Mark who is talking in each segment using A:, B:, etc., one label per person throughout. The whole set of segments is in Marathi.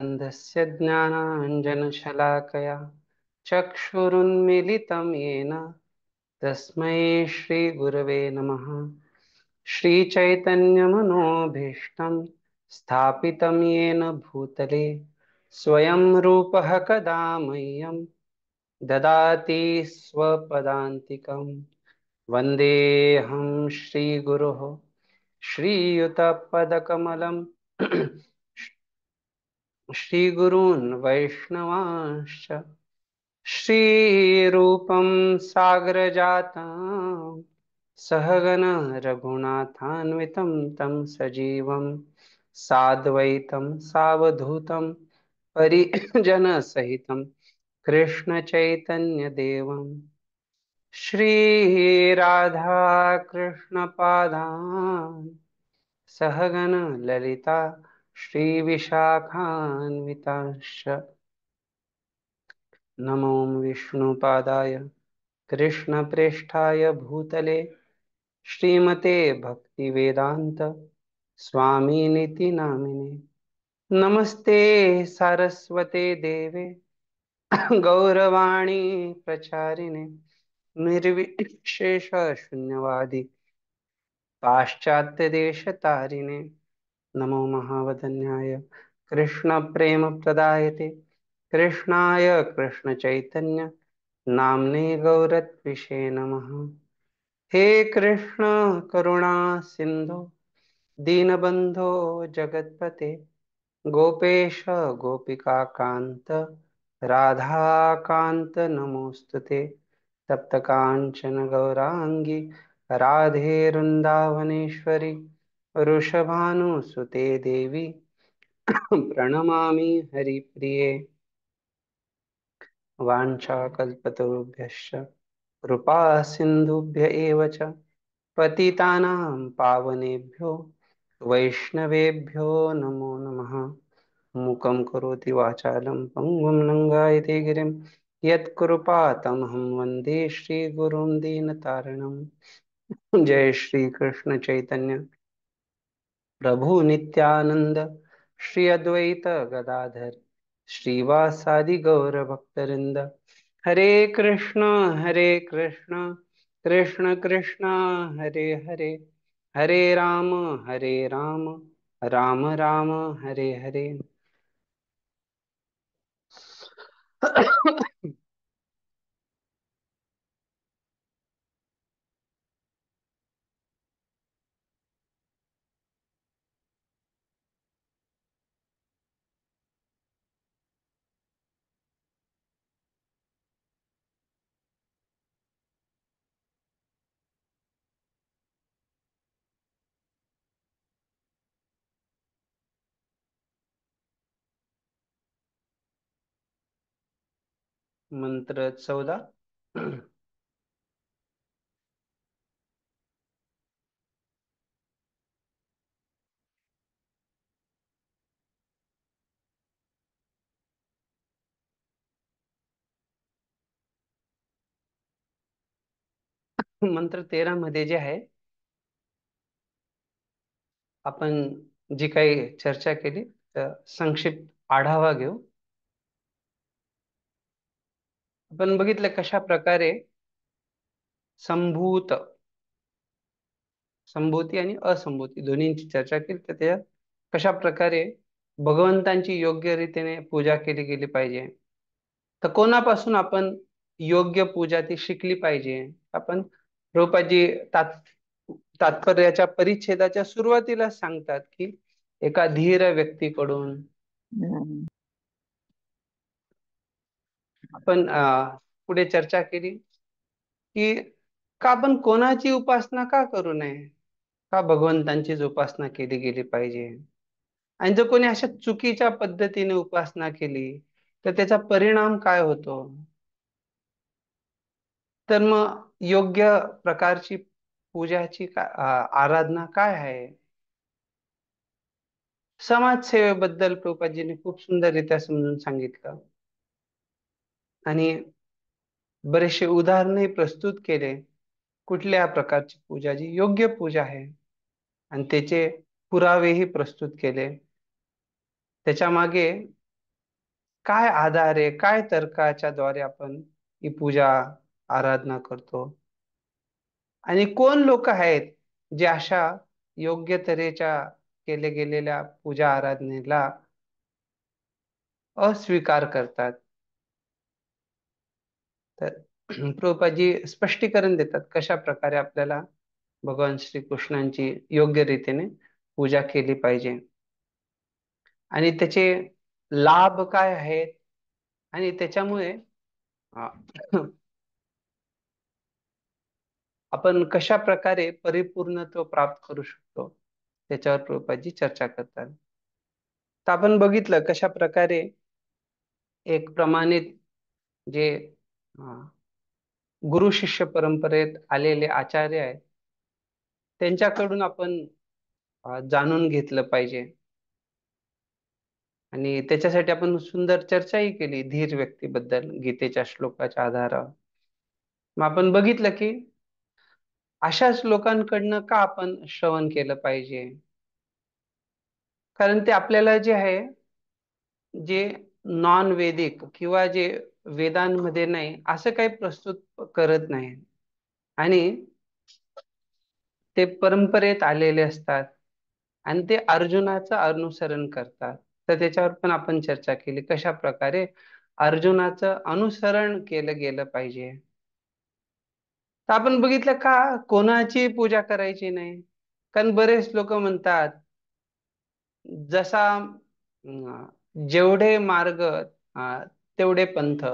A: अन्धस्य ज्ञानाञ्जनशलाकया चक्षुरुन्मीलितं येन तस्मै श्रीगुरवे नमः। श्रीचैतन्यमनोभीष्टं स्थापितं येन भूतले स्वयं रूपः कदा मह्यं ददाति स्वपदान्तिकं। वन्देऽहं श्रीगुरोः श्रीयुतपदकमलं श्रीगुरून् वैष्णवांश्च श्रीरूपं सागरजातं सहगण रघुनाथान्वितं तं सजीवं साद्वैतं सावधूतं परिजनसहितं कृष्णचैतन्यदेवं श्रीराधाकृष्णपादान् सहगण ललिता श्रीविशाखान्वितांश्च नमो विष्णुपादाय कृष्णप्रेष्ठाय भूतले श्रीमते भक्तिवेदांत स्वामिनिति नामिने। नमस्ते सारस्वते देवे गौरवाणी प्रचारिणे निर्विशेष शून्यवादी पाश्चात्यदेशतारिणे। नमो महावदन्याय कृष्णप्रेमप्रदायते कृष्णाय कृष्णचैतन्य नाम्ने गौरत्विषे नमः। हे कृष्ण करुणा सिंधु दीनबंधो जगतपते गोपेश गोपिका कांत राधा कांत नमोस्तुते। तप्त कांचन गौरांगी राधे वृंदावनेश्वरी वृषभानुसुते देवी प्रणमामि हरिप्रिये। वाञ्छाकल्पतरुभ्यश्च कृपा सिन्धुभ्य एव च पतितानां पावनेभ्यो वैष्णवेभ्यो नमो नमः। मूकं करोति वाचालं पङ्गुं लङ्घयते गिरिं यत्कृपातमहं वन्दे श्रीगुरुं दीनतारिणं। जय श्री कृष्ण चैतन्य प्रभु नित्यानंद श्री अद्वैत गदाधर श्रीवासादि गौर भक्तवृंद। हरे कृष्ण कृष्ण कृष्ण हरे हरे हरे राम राम राम हरे हरे। मंत्र 14। मंत्र 13 मध्ये जे आहे आपण जी काही चर्चा केली तर संक्षिप्त आढावा घेऊ। आपण बघितलं कशा प्रकारे संभूत संभूती आणि असंभूती दोन्हींची चर्चा केली, तर त्यात कशा प्रकारे भगवंतांची योग्य रीतीने पूजा केली गेली पाहिजे। तर कोणापासून आपण योग्य पूजा ती शिकली पाहिजे। आपण प्रभुपादजी तात्पर्याच्या परिच्छेदाच्या सुरुवातीला सांगतात की एका धीर व्यक्तीकडून
B: हम्म.
A: आपण पुढे चर्चा केली की का आपण कोणाची उपासना का करू नये, का भगवंतांचीच उपासना केली गेली पाहिजे। आणि जर कोणी अशा चुकीच्या पद्धतीने उपासना केली तर त्याचा परिणाम काय होतो। तर मग योग्य प्रकारची पूजाची आराधना काय आहे। समाजसेवेबद्दल प्रभुपादजींनी खूप सुंदररित्या समजून सांगितलं आणि बरेचसे उदाहरणही प्रस्तुत केले कुठल्या प्रकारची पूजा जी योग्य पूजा आहे आणि त्याचे पुरावेही प्रस्तुत केले। त्याच्या मागे काय आधार आहे, काय तर्काच्या द्वारे आपण ही पूजा आराधना करतो आणि कोण लोक आहेत जे अशा योग्य तऱ्हेच्या केले गेलेल्या पूजा आराधनेला अस्वीकार करतात. तर प्रभुपादजी स्पष्टीकरण देतात कशा प्रकारे आपल्याला भगवान श्रीकृष्णांची योग्य रीतीने पूजा केली पाहिजे आणि त्याचे लाभ काय आहेत आणि त्याच्यामुळे अ, आपण कशा प्रकारे परिपूर्णत्व प्राप्त करू शकतो त्याच्यावर प्रभुपादजी चर्चा करतात. तर आपण बघितलं कशा प्रकारे एक प्रमाणित जे गुरु शिष्य परंपरेत आलेले आचार्य आहेत त्यांच्याकडून आपण जाणून घेतलं पाहिजे आणि त्याच्यासाठी आपण सुंदर चर्चाही केली धीर व्यक्तीबद्दल गीतेच्या श्लोकाच्या आधारावर. मग आपण बघितलं की अशाच लोकांकडनं का आपण श्रवण केलं पाहिजे, कारण ते आपल्याला जे आहे जे नॉन वेदिक किंवा जे वेदांमध्ये नाही असं काही प्रस्तुत करत नाही आणि ते परंपरेत आलेले असतात आणि ते अर्जुनाचं अनुसरण करतात. तर त्याच्यावर पण आपण चर्चा केली कशा प्रकारे अर्जुनाचं अनुसरण केलं गेलं पाहिजे. तर आपण बघितलं का कोणाची पूजा करायची नाही, कारण बरेच लोक म्हणतात जसा जेवढे मार्ग तेवढे पंथ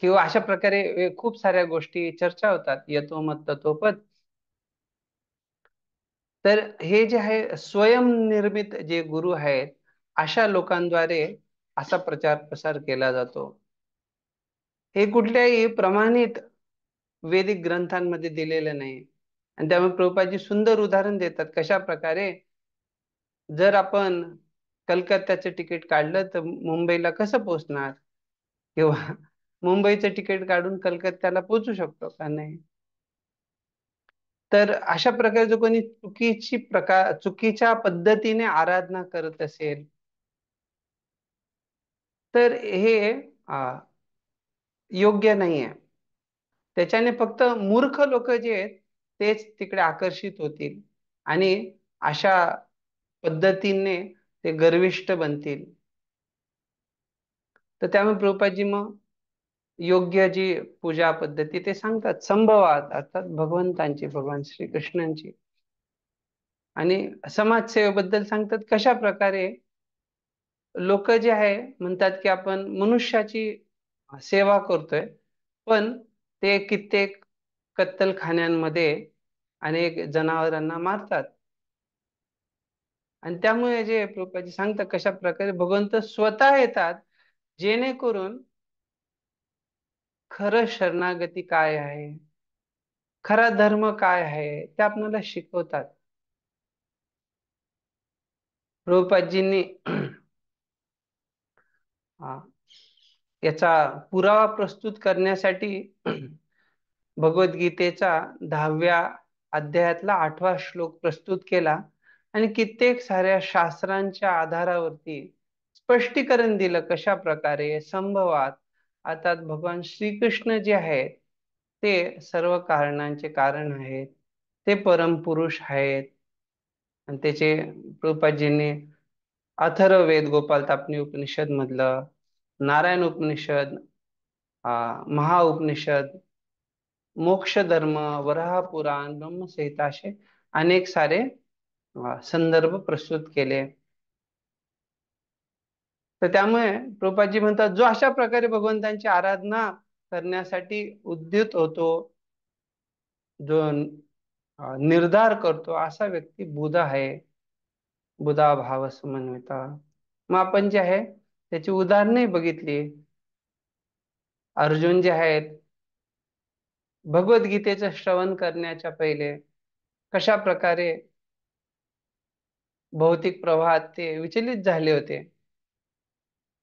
A: किंवा अशा प्रकारे खूप साऱ्या गोष्टी चर्चा होतात यतो मत ततोपत. तर हे जे आहे स्वयंनिर्मित जे गुरु आहेत अशा लोकांद्वारे असा प्रचार प्रसार केला जातो. हे कुठल्याही प्रमाणित वैदिक ग्रंथांमध्ये दिलेलं नाही आणि त्यामुळे प्रभुपादजी सुंदर उदाहरण देतात कशा प्रकारे जर आपण कलकत्त्याचं तिकीट काढलं तर मुंबईला कसं पोहोचणार किंवा मुंबईचं तिकीट काढून कलकत्त्याला पोहोचू शकतो का नाही. तर अशा प्रकारे जो कोणी चुकीच्या पद्धतीने आराधना करत असेल तर हे आ, योग्य नाहीये. त्याच्याने फक्त मूर्ख लोक जे आहेत तेच तिकडे आकर्षित होतील आणि अशा पद्धतीने ते गर्विष्ठ बनतील. तर त्यामुळे प्रभुपादजी मग योग्य जी पूजा पद्धती ते सांगतात संभवात अर्थात भगवंतांची भगवान श्रीकृष्णांची आणि समाजसेवेबद्दल सांगतात कशा प्रकारे लोक जे आहे म्हणतात की आपण मनुष्याची सेवा करतोय पण ते कित्येक कत्तलखान्यांमध्ये अनेक जनावरांना मारतात आणि त्यामुळे जे प्रभुपादजी सांगतात कशा प्रकारे भगवंत स्वतः येतात जेणेकरून खरं शरणागती काय आहे, खरा धर्म काय आहे ते आपल्याला शिकवतात. प्रभुपादजींनी हा, याचा पुरावा प्रस्तुत करण्यासाठी भगवद्गीतेचा 10व्या अध्यायातला 8वा श्लोक प्रस्तुत केला आणि कित्येक साऱ्या शास्त्रांच्या आधारावरती स्पष्टीकरण दिलं कशा प्रकारे संभवात अर्थात भगवान श्रीकृष्ण जे आहेत ते सर्व कारणांचे कारण आहेत, ते परमपुरुष आहेत आणि त्याचे प्रभुपादजींनी अथर्ववेद गोपाल तापनी उपनिषद मधलं, नारायण उपनिषद, महा उपनिषद, मोक्ष धर्म, वराह पुराण, ब्रह्मसंहिता असे अनेक सारे संदर्भ प्रस्तुत केले. तर त्यामुळे प्रभुपादजी म्हणतात जो अशा प्रकारे भगवंतांची आराधना करण्यासाठी उद्युत होतो, जो निर्धार करतो असा व्यक्ती बुध आहे. बुधा भाव समन्विता. मग आपण जे आहे त्याची उदाहरणे बघितली. अर्जुन जे आहेत भगवद्गीतेचं श्रवण करण्याच्या पहिले कशा प्रकारे भौतिक प्रवाहात ते विचलित झाले होते.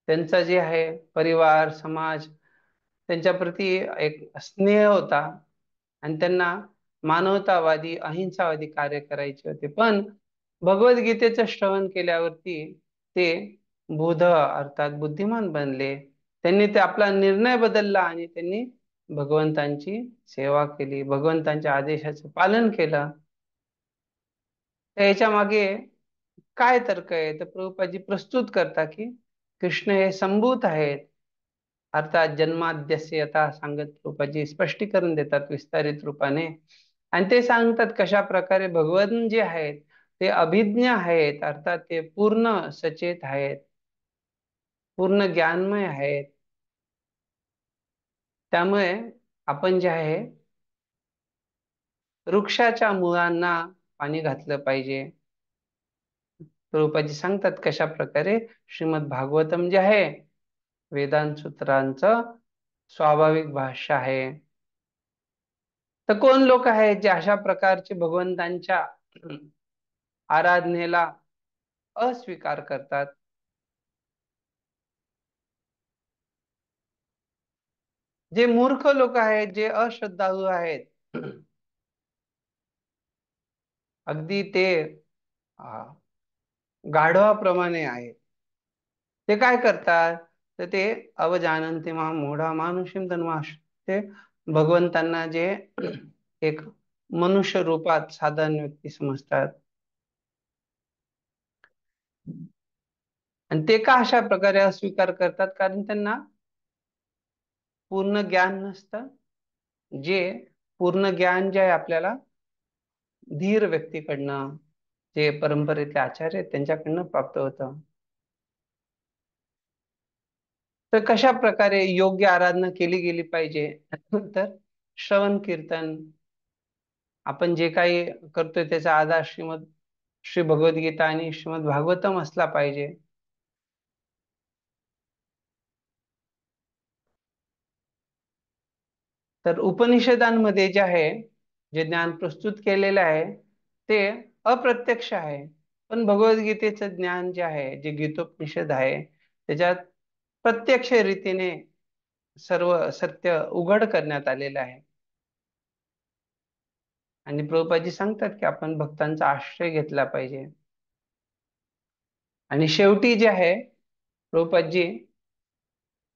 A: त्यांचा जे आहे परिवार समाज त्यांच्या प्रती एक स्नेह होता आणि त्यांना मानवतावादी अहिंसावादी कार्य करायचे होते. पण भगवद्गीतेचं श्रवण केल्यावरती ते बुध अर्थात बुद्धिमान बनले. त्यांनी ते आपला निर्णय बदलला आणि त्यांनी भगवंतांची सेवा केली, भगवंतांच्या आदेशाचं पालन केलं. तर याच्या मागे काय तर्क आहे? तर प्रभुपादजी प्रस्तुत करता की कृष्ण हे संभूत आहेत, अर्थात जन्माद्यस्य यथा सांगत प्रभुपादजी स्पष्टीकरण देतात विस्तारित रूपाने. आणि ते सांगतात कशा प्रकारे भगवान जे आहेत ते अभिज्ञ आहेत, अर्थात ते पूर्ण सचेत आहेत, पूर्ण ज्ञानमय आहेत. त्यामुळे आपण जे आहे वृक्षाच्या मुळांना पाणी घातलं पाहिजे. प्रभुपादजी सांगतात कशा प्रकारे श्रीमद भागवतम जे आहे वेदांत सूत्रांचं स्वाभाविक भाष्य आहे. तर कोण लोक आहेत जे अशा प्रकारचे भगवंतांच्या आराधनेला अस्वीकार करतात? जे मूर्ख लोक आहेत, जे अश्रद्धाळू आहेत, अगदी ते अं, गाढवाप्रमाणे आहेत. ते काय करतात? तर ते अवजानन्ति मां मूढा मानुषीं तनुमाश्रित्य, ते भगवंतांना जे एक मनुष्य रूपात साधारण व्यक्ती समजतात. आणि ते का अशा प्रकारे अस्वीकार करतात? कारण त्यांना पूर्ण ज्ञान नसतं. जे पूर्ण ज्ञान जे आहे आपल्याला धीर व्यक्तीकडनं, जे परंपरेतले आचार्य आहेत त्यांच्याकडनं प्राप्त होतं. तर कशा प्रकारे योग्य आराधना केली गेली पाहिजे? तर श्रवण कीर्तन, आपण जे काही करतोय त्याचा आधार श्री भगवद्गीता आणि श्रीमद भागवतम असला पाहिजे. तर उपनिषदांमध्ये जे आहे, जे ज्ञान प्रस्तुत केलेलं आहे ते अप्रत्यक्ष आहे. पण भगवद्गीतेचं ज्ञान जे आहे, जे गीतोपनिषद आहे, त्याच्यात प्रत्यक्ष रीतीने सर्व सत्य उघड करण्यात आलेलं आहे. आणि प्रभुपादजी सांगतात की आपण भक्तांचा आश्रय घेतला पाहिजे. आणि शेवटी जे आहे प्रभुपादजी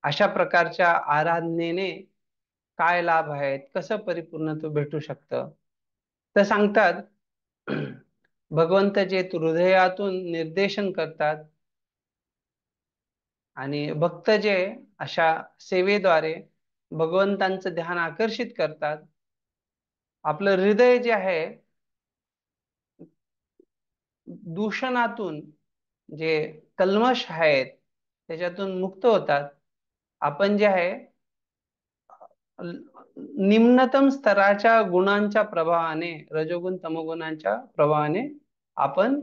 A: अशा प्रकारच्या आराधनेने काय लाभ आहेत, कसं परिपूर्णत्व भेटू शकतं, तर सांगतात भगवंत जे हृदयातून निर्देशन करतात आणि भक्त जे अशा सेवेद्वारे भगवंतांचं ध्यान आकर्षित करतात, आपलं हृदय जे आहे दूषणातून, जे कल्मश आहेत त्याच्यातून मुक्त होतात. आपण जे आहे निम्नतम स्तराच्या गुणांच्या प्रभावाने, रजोगुण तमोगुणांच्या प्रभावाने आपण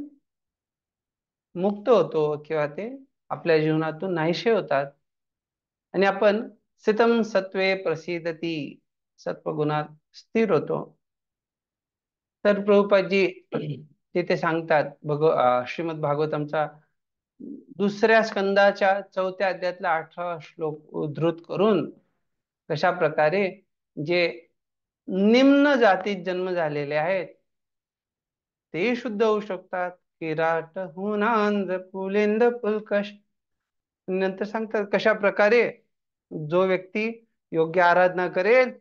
A: मुक्त होतो किंवा ते आपल्या जीवनातून नाहीसे होतात. आणि आपण सितम सत्वे प्रसिद्धती, सत्वगुणात स्थिर होतो. तर प्रभुपादजी तिथे सांगतात श्रीमद भागवतमचा दुसऱ्या स्कंदाच्या 4थ्या अध्यायातला 18वा श्लोक उद्धृत करून कशा प्रकारे जे निम्न जातीत जन्म झालेले आहेत ते शुद्ध होऊ शकतात. किराटहून आंध्र पुलिंद पुलकश. नंतर सांगतात कशा प्रकारे जो व्यक्ती योग्य आराधना करेल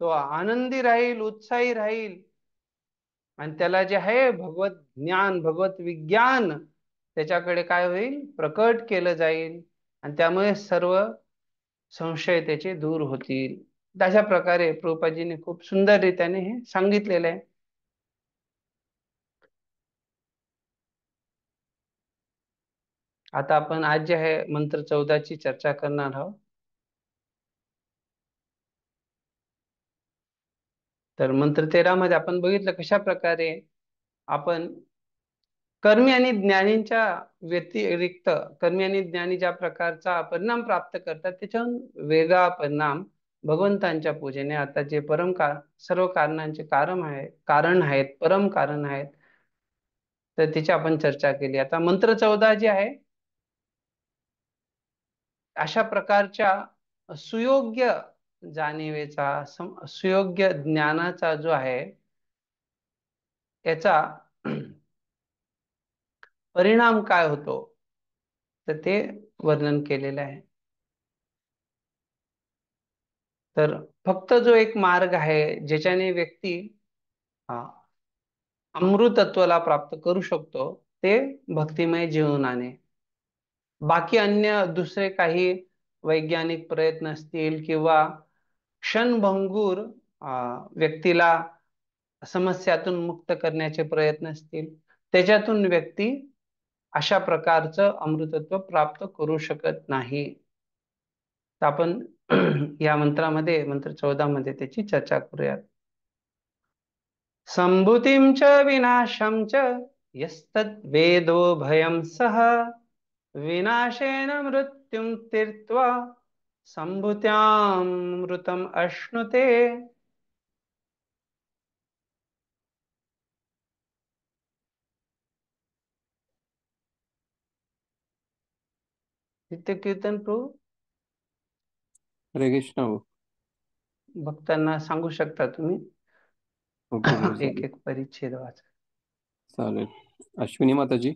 A: तो आनंदी राहील, उत्साही राहील, आणि त्याला जे आहे भगवत ज्ञान, भगवत विज्ञान त्याच्याकडे काय होईल, प्रकट केलं जाईल. आणि त्यामुळे सर्व संशय त्याचे दूर होतील. अशा प्रकारे प्रभुपादजींनी खूप सुंदर रीतीने हे सांगितलेलं आहे. आता आपण आज जे आहे मंत्र 14 ची चर्चा करणार आहोत. तर मंत्र 13 मध्ये आपण बघितलं कशा प्रकारे आपण कर्मी आणि ज्ञानींच्या व्यतिरिक्त, कर्मी आणि ज्ञानी ज्या प्रकारचा परिणाम प्राप्त करतात त्याच्याहून वेगळा परिणाम भगवंतांच्या पूजेने, आता जे सर्व कारणांचे कारण आहेत, परम कारण आहेत, तर तिची आपण चर्चा केली. आता मंत्र 14 जे आहे अशा प्रकारच्या सुयोग्य जाणीवेचा, सुयोग्य ज्ञानाचा जो आहे याचा परिणाम काय होतो, तर ते वर्णन केलेलं आहे. तर फक्त जो एक मार्ग आहे ज्याच्याने व्यक्ती हा, अमृतत्वाला प्राप्त करू शकतो, ते भक्तिमय जीवनाने. बाकी अन्य दुसरे काही वैज्ञानिक प्रयत्न असतील किंवा क्षणभंगूर व्यक्तीला समस्यातून मुक्त करण्याचे प्रयत्न असतील, त्याच्यातून व्यक्ती अशा प्रकारचं अमृतत्व प्राप्त करू शकत नाही. तर आपण या मंत्रामध्ये, मंत्र 14 मध्ये त्याची चर्चा करूयात. संभूतिं च विनाशं च यस्तद्वेदो भयं सः विनाशेन मृत्युं तीर्त्वा संभूत्यामृतम् अश्नुते. नित्य कीर्तन प्रभू
B: हरे कृष्ण हो.
A: भक्तांना सांगू शकता तुम्ही.
B: हो प्रभू
A: एक
B: चालेल.
A: एक परिच्छेद वाचा.
B: चालेल. अश्विनी माताजी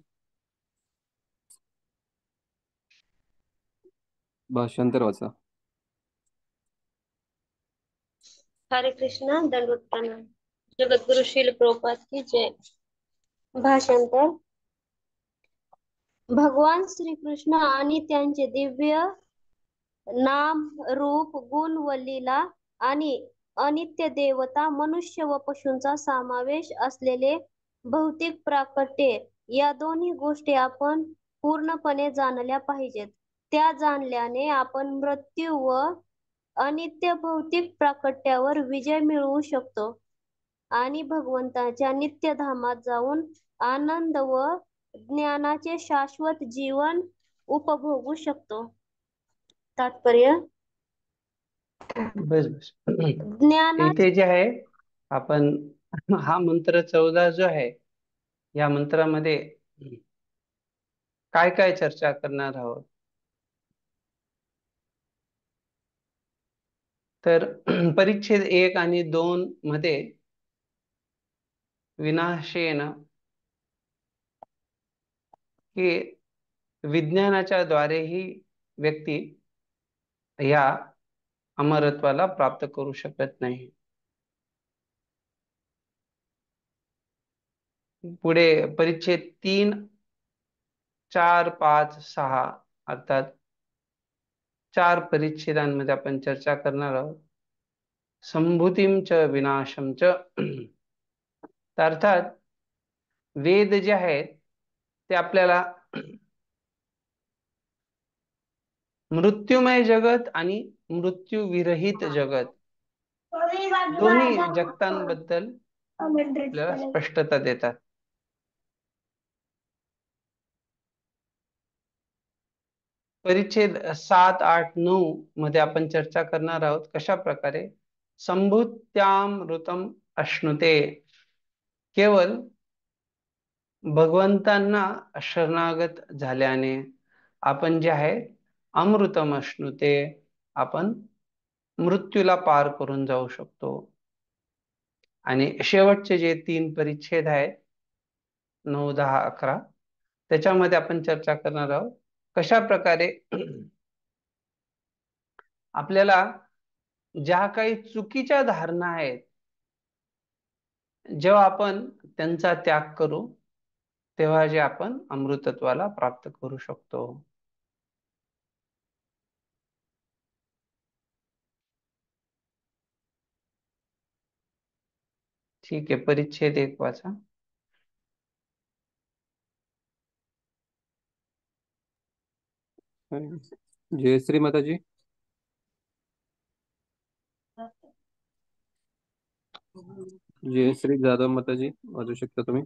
B: भाषांतर वाचा.
C: हरे कृष्णा, दंडवत प्रणाम. जगद्गुरु श्रील प्रभुपाद की जय. भाषांतर. भगवान श्री कृष्ण आणि त्यांचे दिव्य नाम, रूप, गुण व लीला आणि अनित्य देवता, मनुष्य व पशूंचा समावेश असलेले भौतिक प्राकट्ये या दोन्ही गोष्टी आपण पूर्णपणे जाणल्या पाहिजेत. त्या जाणल्याने आपण मृत्यू व अनित्य भौतिक प्राकट्यावर विजय मिळवू शकतो आणि भगवंताच्या नित्यधामात जाऊन आनंद व ज्ञानाचे शाश्वत जीवन उपभोगू शकतो. तात्पर्य.
A: बस बस.
C: ज्ञाना
A: इथे जे आहे आपण हा मंत्र 14 जो आहे, या मंत्रामध्ये काय काय चर्चा करणार आहोत. तर परिच्छेद 1 आणि 2 मध्ये विनाशेन, की विज्ञानाच्या द्वारे ही व्यक्ती या अमरत्वाला प्राप्त करू शकत नाही. पुढे परिच्छेद 3, 4, 5, 6 अर्थात 4 परिच्छेदांमध्ये आपण चर्चा करणार आहोत. संभूतीं च विनाशं च. अर्थात वेद जे आहेत ते आपल्याला मृत्यूमय जगत आणि मृत्यूविरहित जगत दोन्ही जगतांबद्दल आपल्याला स्पष्टता देतात. परिच्छेद 7, 8, 9 मध्ये आपण चर्चा करणार आहोत कशा प्रकारे संभूत्यामृतम अश्नुते, केवळ भगवंतांना शरणागत झाल्याने आपण जे आहे अमृतम अश्नुते, आपण मृत्यूला पार करून जाऊ शकतो. आणि शेवटचे जे 3 परिच्छेद आहेत 9, 10, 11, त्याच्यामध्ये आपण चर्चा करणार आहोत कशा प्रकारे आपल्याला ज्या काही चुकीच्या धारणा आहेत, जेव्हा आपण त्यांचा त्याग करू तेव्हा जे आपण अमृतत्वाला प्राप्त करू शकतो. ठीक आहे. परिच्छेद 1 वाचा.
B: जयश्री माताजी. जयश्री जाधव माताजी वाचू शकता तुम्ही.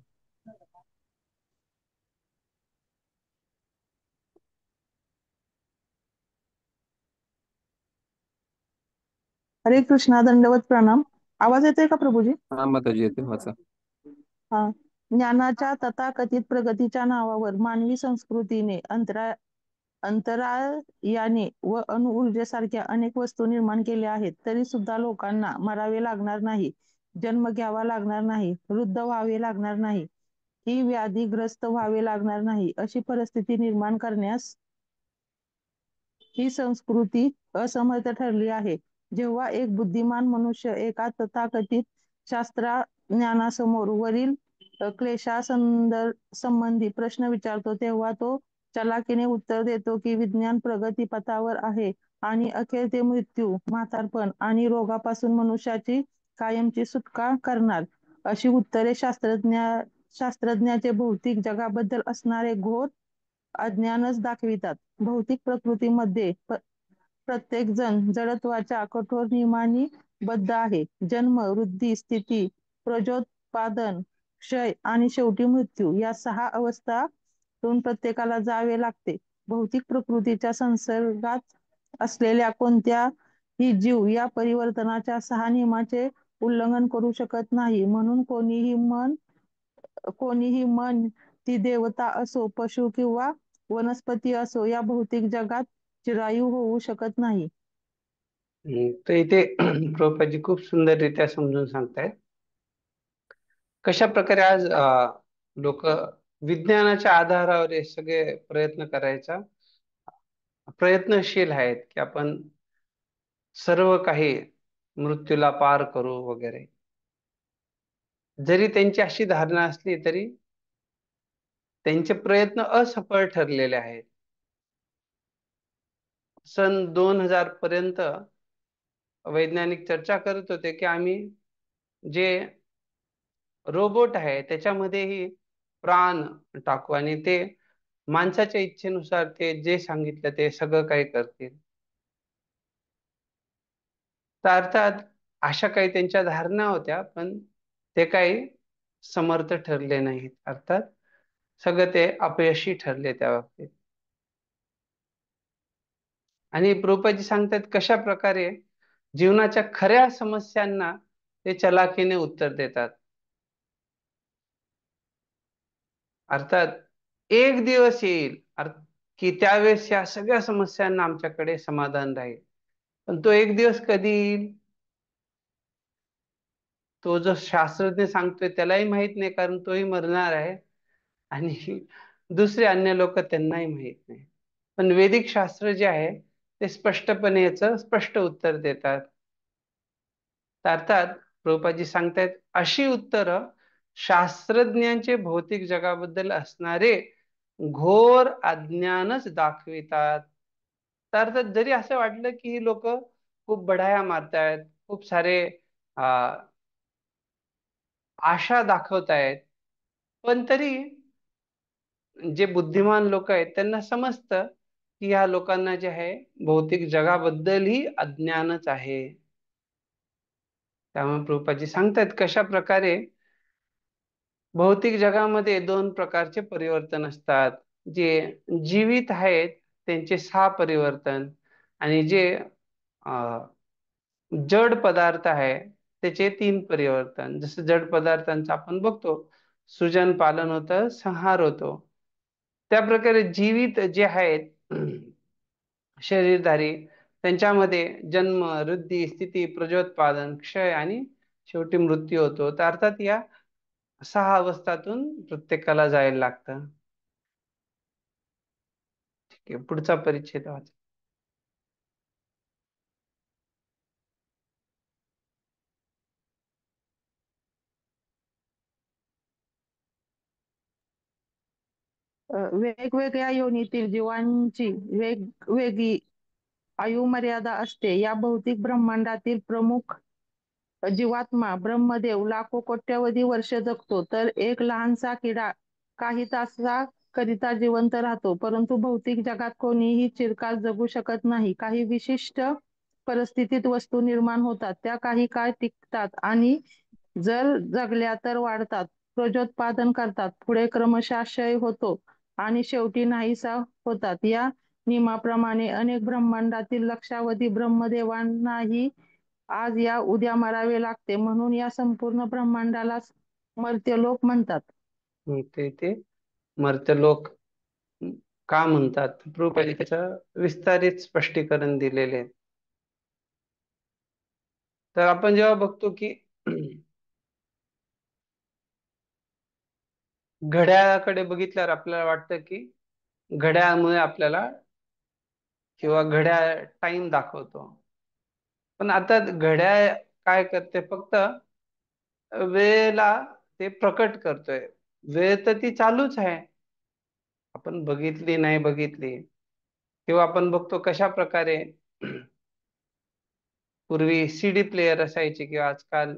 D: हरे कृष्णा, दंडवत प्रणाम. आवाज येतोय का प्रभूजी?
B: हा माताजी येते, वाचा.
D: हा. ज्ञानाच्या तथाकथित प्रगतीच्या नावावर मानवी संस्कृतीने अंतराळयाने व अणुऊर्जेसारख्या अनेक वस्तू निर्माण केल्या आहेत, तरी सुद्धा लोकांना मरावे लागणार नाही, जन्म घ्यावा लागणार नाही, वृद्ध व्हावे लागणार नाही, ही व्याधीग्रस्त व्हावे लागणार नाही, अशी परिस्थिती निर्माण करण्यास ही संस्कृती असमर्थ ठरली आहे. जेव्हा एक बुद्धिमान मनुष्य एका तथाकथित शास्त्रज्ञानासमोर वरील संबंधी प्रश्न विचारतो, तेव्हा तो चलाखीने उत्तर देतो की विज्ञान प्रगतीपथावर आहे आणि अखेर ते मृत्यू, म्हातारपण आणि रोगापासून मनुष्याची कायमची सुटका करणार. अशी उत्तरे शास्त्रज्ञाचे भौतिक जगाबद्दल असणारे घोर अज्ञानच दाखवितात. भौतिक प्रकृतीमध्ये प्रत्येक जण जडत्वाच्या कठोर नियमांनी बद्ध आहे. जन्म, वृद्धी, स्थिती, प्रजोत्पादन, क्षय आणि शेवटी मृत्यू या 6 अवस्थांतून प्रत्येकाला जावे लागते. भौतिक प्रकृतीच्या संसर्गात असलेल्या कोणताही जीव या परिवर्तनाच्या 6 नियमांचे उल्लंघन करू शकत नाही. म्हणून कोणीही मन, ती देवता असो, पशु किंवा वनस्पती असो, या भौतिक जगात चिरायू होऊ शकत नाही.
A: तर इथे प्रभुपादजी खूप सुंदररित्या समजून सांगतायत कशा प्रकारे आज लोक विज्ञानाच्या आधारावर हे सगळे प्रयत्न करायचा प्रयत्नशील आहेत की आपण सर्व काही मृत्यूला पार करू वगैरे. जरी त्यांची अशी धारणा असली तरी त्यांचे प्रयत्न असफळ ठरलेले आहेत. सन 2000 पर्यंत वैज्ञानिक चर्चा करत होते की आम्ही जे रोबोट आहे त्याच्यामध्येही प्राण टाकू आणि ते माणसाच्या इच्छेनुसार ते जे सांगितलं ते सगळं काही करतील. तर अर्थात अशा काही त्यांच्या धारणा होत्या, पण ते काही समर्थ ठरले नाहीत. अर्थात सगळं ते अपयशी ठरले त्या बाबतीत. आणि प्रभुपादजी सांगतात कशा प्रकारे जीवनाच्या खऱ्या समस्यांना ते चलाखीने उत्तर देतात. अर्थात एक दिवस येईल की त्यावेळेस या सगळ्या समस्यांना आमच्याकडे समाधान राहील. पण तो एक दिवस कधी येईल तो जो शास्त्रज्ञ सांगतोय त्यालाही माहित नाही, कारण तोही मरणार आहे आणि दुसरे अन्य लोक त्यांनाही माहित नाही. पण वैदिक शास्त्र जे आहे ते स्पष्टपणे याचं स्पष्ट उत्तर देतात. तर अर्थात प्रभुपादजी सांगतायत अशी उत्तरं शास्त्रज्ञांचे भौतिक जगाबद्दल असणारे घोर अज्ञानच दाखवितात. तर अर्थात जरी असं वाटलं की ही लोक खूप बढाया मारतायत, खूप सारे आशा दाखवतायत, पण तरी जे बुद्धिमान लोक आहेत त्यांना समजतं की ह्या लोकांना जे आहे भौतिक जगाबद्दलही अज्ञानच आहे. त्यामुळे प्रभुपादजी सांगतात कशा प्रकारे भौतिक जगामध्ये 2 प्रकारचे परिवर्तन असतात. जे जीवित आहेत त्यांचे 6 परिवर्तन आणि जे जड पदार्थ आहे त्याचे 3 परिवर्तन. जसं जड पदार्थांचं आपण बघतो सृजन, पालन होतं, संहार होतो. त्या प्रकारे जीवित जे आहेत शरीरधारी त्यांच्यामध्ये जन्म, वृद्धी, स्थिती, प्रजोत्पादन, क्षय आणि शेवटी मृत्यू होतो. तर अर्थात या 6 अवस्थातून प्रत्येकाला जायला लागतं. ठीक आहे, पुढचा परिच्छेद वाचा.
D: वेगवेगळ्या योनीतील जीवांची वेगवेगळी आयुमर्यादा असते. या भौतिक ब्रह्मांडातील प्रमुख जीवात्मा ब्रह्मदेव लाखो कोट्यावधी वर्ष जगतो, तर एक लहानसा किडा काही तासाकरिता जिवंत राहतो. परंतु भौतिक जगात कोणीही चिरकाल जगू शकत नाही. काही विशिष्ट परिस्थितीत वस्तू निर्माण होतात, त्या काही काळ टिकतात आणि जर जगल्या तर वाढतात, प्रजोत्पादन करतात, पुढे क्रमशः क्षय होतो आणि शेवटी नाहीसा होतात. या नियमाप्रमाणे अनेक ब्रह्मांडातील लक्षावधी ब्रह्मदेवांनाही आज या उद्या मरावे लागते. म्हणून या संपूर्ण ब्रह्मांडालाच मर्त्यलोक म्हणतात.
A: ते मर्त्यलोक का म्हणतात प्रभुपादांनी त्याचं विस्तारित स्पष्टीकरण दिलेले आहे. तर आपण जेव्हा बघतो की घड्याळाकडे बघितल्यावर आपल्याला वाटतं की घड्याळामुळे आपल्याला किंवा घड्याळ टाइम दाखवतो. पण आता घड्याळ काय करते, फक्त वेळेला ते प्रकट करतोय. वेळ तर ती चालूच आहे, आपण बघितली नाही बघितली. किंवा आपण बघतो कशा प्रकारे पूर्वी सीडी प्लेयर असायचे, किंवा आजकाल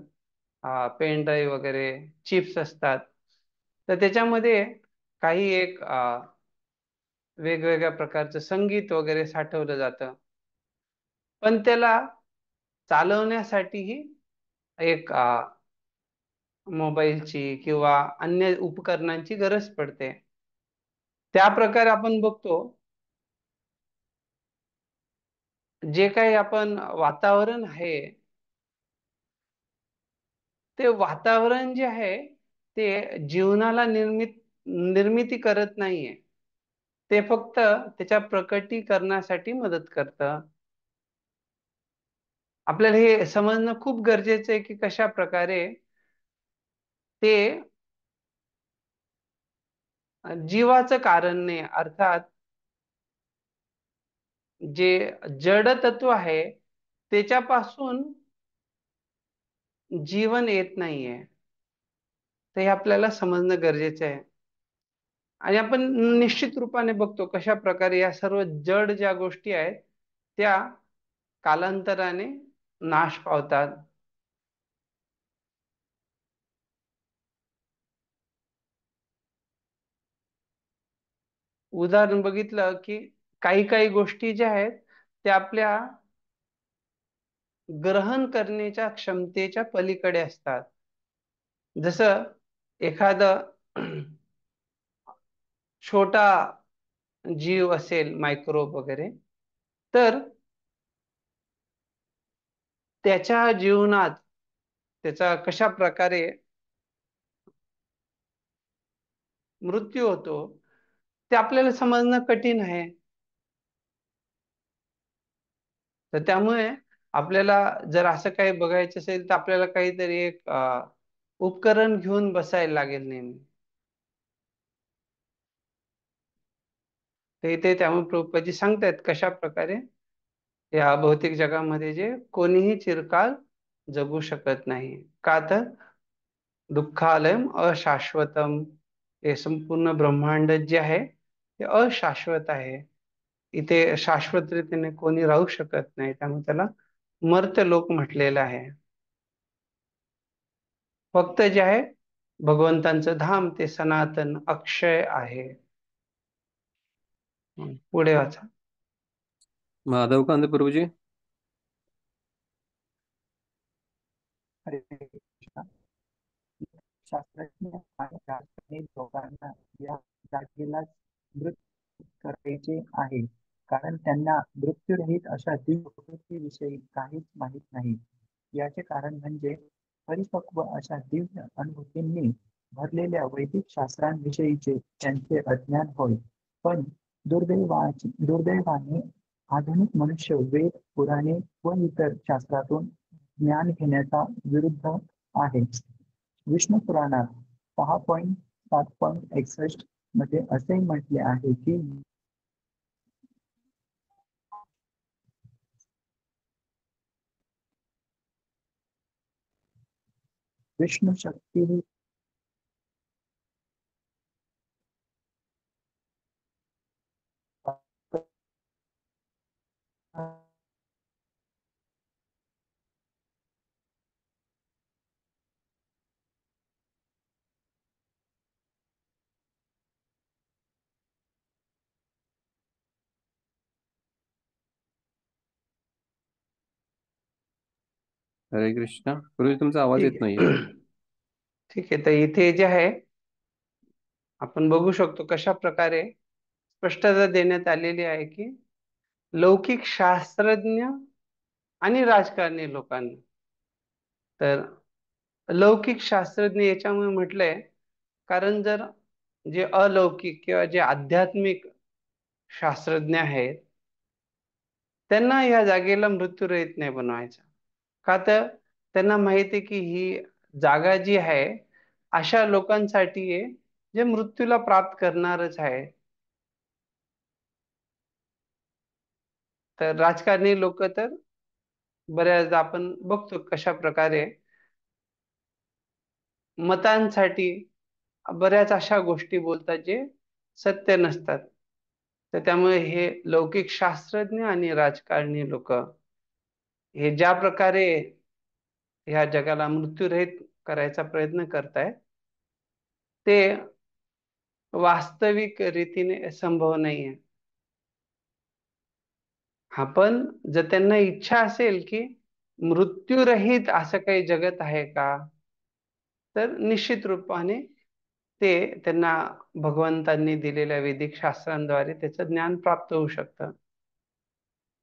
A: पेन ड्राईव्ह वगैरे चिप्स असतात. तर त्याच्यामध्ये काही एक वेगवेगळ्या प्रकारचं संगीत वगैरे साठवलं जातं. पण त्याला चालवण्यासाठीही एक मोबाईलची किंवा अन्य उपकरणांची गरज पडते. त्या प्रकारे आपण बघतो, जे काही आपण वातावरण आहे, ते वातावरण जे आहे ते जीवनाला निर्मिती करत नाहीये. ते फक्त त्याच्या प्रकटीकरणासाठी मदत करतं. आपल्याला हे समजणं खूप गरजेचं आहे की कशा प्रकारे ते जीवाचं कारण नाही, अर्थात जे जड तत्व आहे त्याच्यापासून जीवन येत नाहीये. तर हे आपल्याला समजणं गरजेचं आहे. आणि आपण निश्चित रूपाने बघतो कशा प्रकारे या सर्व जड ज्या गोष्टी आहेत त्या कालांतराने नाश पावतात. उदाहरण बघितलं की काही काही गोष्टी ज्या आहेत त्या आपल्या ग्रहण करण्याच्या क्षमतेच्या पलीकडे असतात. जसं एखादं छोटा जीव असेल, मायक्रोब वगैरे, तर त्याच्या जीवनात त्याचा कशा प्रकारे मृत्यू होतो ते आपल्याला समजणं कठीण आहे. तर त्यामुळे आपल्याला जर असं काही बघायचं असेल तर आपल्याला काहीतरी एक उपकरण घेऊन बसायला लागेल नेहमी. ते इथे त्यामुळे प्रभुपादी सांगतायत कशा प्रकारे या भौतिक जगामध्ये जे कोणीही चिरकाल जगू शकत नाही. का तर दुःखालयम अशाश्वतम, हे संपूर्ण ब्रह्मांड जे आहे ते अशाश्वत आहे. इथे शाश्वत रीतीने कोणी राहू शकत नाही, त्यामुळे त्याला मर्त्य लोक म्हटलेलं आहे. फक्त जे आहे भगवंतांचं धाम ते सनातन अक्षय आहे. पुढे वाचा.
B: माधव कांदे प्रभूजी.
E: हरे कृष्ण. शास्त्रज्ञ आणि राजकारणी लोकांना या जागेलाच मृत करायचे आहे, कारण त्यांना मृत्यूरहित अशा दिव्यविषयी काहीच माहीत नाही. याचे कारण म्हणजे परिपक्व अशा दिव्य अनुभूतींनी भरलेल्या वैदिक शास्त्रांविषयीचे त्यांचे अज्ञान होय. पण दुर्दैवाने आधुनिक मनुष्य वेद, पुराणे व इतर शास्त्रातून ज्ञान घेण्याचा विरुद्ध आहे. विष्णू पुराणात 6.7.61 मध्ये असे म्हटले आहे की विष्णू शक्ती
B: हरे कृष्ण प्रभूजी, तुमचा आवाज येत
A: ठीक
B: नाहीये.
A: आहे. ठीक आहे, तर इथे जे आहे आपण बघू शकतो कशा प्रकारे स्पष्टता देण्यात आलेली आहे की लौकिक शास्त्रज्ञ आणि राजकारणी लोकांना. तर लौकिक शास्त्रज्ञ याच्यामुळे म्हटलंय कारण जर जे अलौकिक किंवा जे आध्यात्मिक शास्त्रज्ञ आहेत त्यांना या जागेला मृत्यूरहित नाही बनवायचं. का तर त्यांना माहिती आहे की ही जागा जी आहे अशा लोकांसाठी आहे जे मृत्यूला प्राप्त करणारच आहे. तर राजकारणी लोक तर बऱ्याचदा आपण बघतो कशा प्रकारे मतांसाठी बऱ्याच अशा गोष्टी बोलतात जे सत्य नसतात. तर त्यामुळे हे लौकिक शास्त्रज्ञ आणि राजकारणी लोक हे ज्या प्रकारे ह्या जगाला मृत्यूरहित करायचा प्रयत्न करतायत ते वास्तविक रीतीने संभव नाहीये. हा पण जर त्यांना इच्छा असेल की मृत्यूरहित असं काही जगत आहे का, तर निश्चित रूपाने ते त्यांना भगवंतांनी दिलेल्या वैदिक शास्त्रांद्वारे त्याचं ज्ञान प्राप्त होऊ शकतं.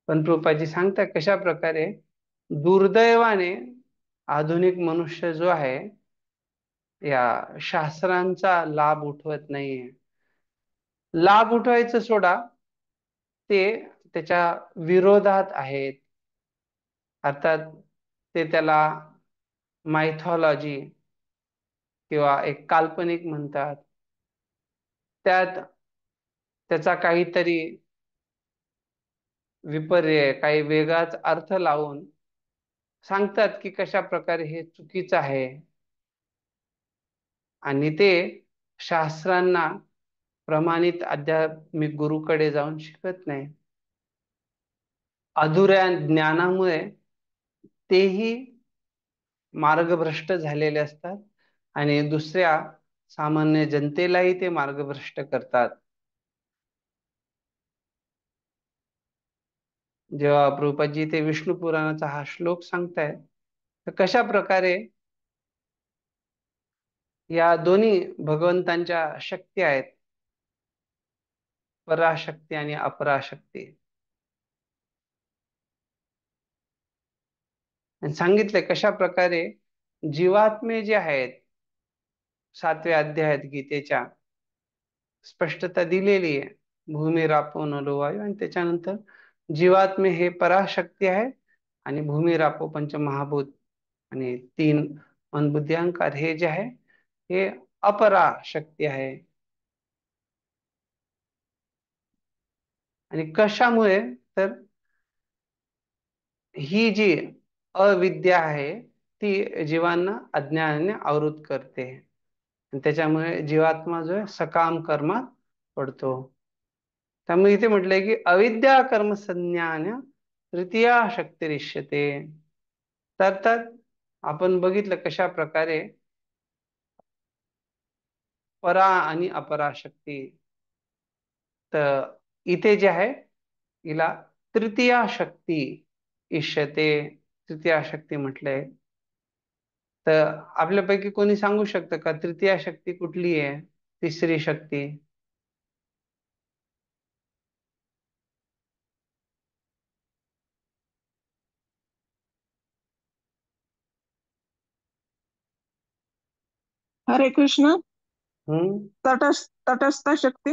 A: पण प्रभुपादजी सांगतात कशा प्रकारे दुर्दैवाने आधुनिक मनुष्य जो आहे या शास्त्रांचा लाभ उठवत नाहीये. लाभ उठवायचं सोडा, ते त्याच्या विरोधात आहेत. अर्थात ते त्याला मायथॉलॉजी किंवा एक काल्पनिक म्हणतात. त्यात त्याचा काहीतरी विपर्य काही वेगळाच अर्थ लावून सांगतात की कशा प्रकारे हे चुकीचं आहे आणि ते शास्त्रांना प्रमाणित आध्यात्मिक गुरुकडे जाऊन शिकत नाही. अधुऱ्या ज्ञानामुळे तेही मार्गभ्रष्ट झालेले असतात आणि दुसऱ्या सामान्य जनतेलाही ते मार्गभ्रष्ट करतात. जेव्हा प्रभुपादजी ते विष्णू पुराणाचा हा श्लोक सांगतायत तर कशा प्रकारे या दोन्ही भगवंतांच्या शक्ती आहेत, पराशक्ती आणि अपराशक्ती, आणि सांगितले कशा प्रकारे जीवात्मे जे आहेत 7व्या अध्यायात गीतेच्या स्पष्टता दिलेली आहे. भूमिरापो नलो वायू, आणि त्याच्यानंतर जीवात्मे हे पराशक्ती आहे आणि भूमिरापो पंचमहाभूत आणि 3 मनबुद्धी अहंकार हे जे आहे हे अपराशक्ती आहे. आणि कशामुळे, तर ही जी अविद्या आहे ती जीवांना अज्ञानाने आवृत करते आणि त्याच्यामुळे जीवात्मा जो आहे सकाम कर्मात पडतो. त्यामुळे इथे म्हटलंय की अविद्या कर्म संज्ञान तृतीया शक्तिरिष्यते. तर आपण बघितलं कशा प्रकारे परा आणि अपराशक्ती, तर इथे जे आहे हिला तृतीया शक्ती इष्यते, तृतीया शक्ती म्हटलंय. तर आपल्यापैकी कोणी सांगू शकतं का तृतीया शक्ती कुठली आहे, तिसरी शक्ती?
F: हरे कृष्ण.
A: हम्म
F: तटस्थ शक्ती.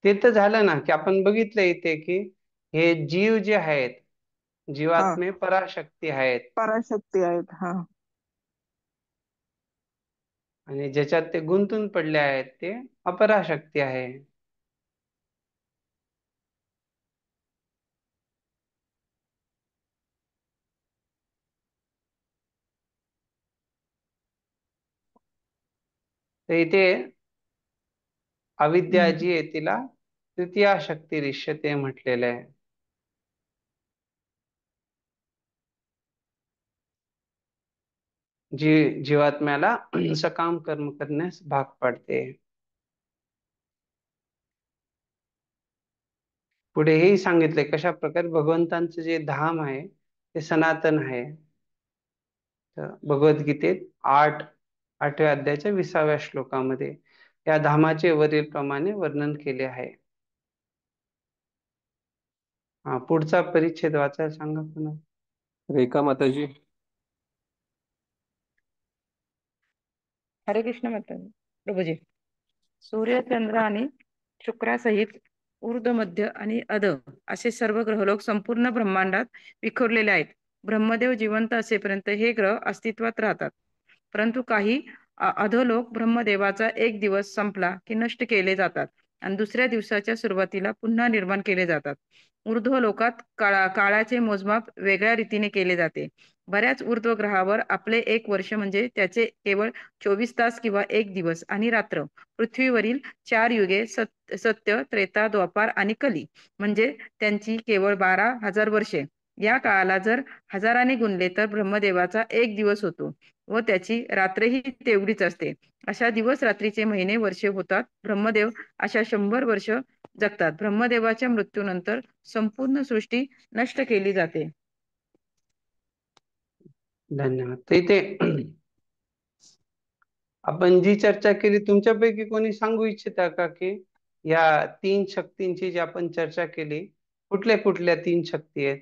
A: ते तर झालं ना की आपण बघितलं इथे की हे जीव जे आहेत,
F: हा,
A: जीवात्मे पराशक्ती आहेत
F: पराशक्ती आहेत. हा,
A: आणि ज्याच्यात ते गुंतून पडले आहेत ते अपराशक्ती आहे. तर इथे अविद्या जी आहे तिला तृतीया शक्ती रिष्यते म्हटलेलं आहे. जी जीवात्म्याला सकाम कर्म करण्यास भाग पाडते. पुढे हेही सांगितले कशा प्रकारे भगवंतांचं जे धाम आहे ते सनातन आहे. तर भगवद्गीतेत 8व्या अध्यायाच्या 20व्या श्लोकामध्ये या धामाचे वरील प्रमाणे वर्णन केले आहे. हा पुढचा परिच्छेद वाचायला सांगा पुन्हा.
B: रेखा माताजी.
G: हरे कृष्ण माता प्रभुजी. सूर्य, चंद्र आणि शुक्रासहित ऊर्ध्व, मध्य आणि अध असे सर्व ग्रहलोक संपूर्ण ब्रह्मांडात विखुरलेले आहेत. ब्रह्मदेव जिवंत असेपर्यंत हे ग्रह अस्तित्वात राहतात, परंतु काही अधोलोक ब्रह्मदेवाचा एक दिवस संपला की नष्ट केले जातात. आणि दुसऱ्या दिवसाच्या सुरुवातीला पुन्हा निर्माण केले जातात. ऊर्ध्व लोकात काळाचे मोजमाप वेगळ्या रीतीने केले जाते. बऱ्याच ऊर्ध्व ग्रहावर आपले 1 वर्ष म्हणजे त्याचे केवळ 24 तास किंवा 1 दिवस आणि रात्र. पृथ्वीवरील 4 युगे सत्य, त्रेता, द्वापार आणि कली म्हणजे त्यांची केवळ 12,000 वर्षे. या काळाला जर हजाराने गुणले तर ब्रह्मदेवाचा 1 दिवस होतो व त्याची रात्रही तेवढीच असते. अशा दिवस रात्रीचे महिने वर्षे होतात. ब्रह्मदेव अशा 100 वर्ष जगतात. ब्रह्मदेवाच्या मृत्यूनंतर संपूर्ण सृष्टी नष्ट केली जाते.
A: धन्यवाद. तर इथे आपण जी चर्चा केली, तुमच्यापैकी कोणी सांगू इच्छिता का की या 3 शक्तींची जी आपण चर्चा केली, कुठल्या कुठल्या 3 शक्ती आहेत?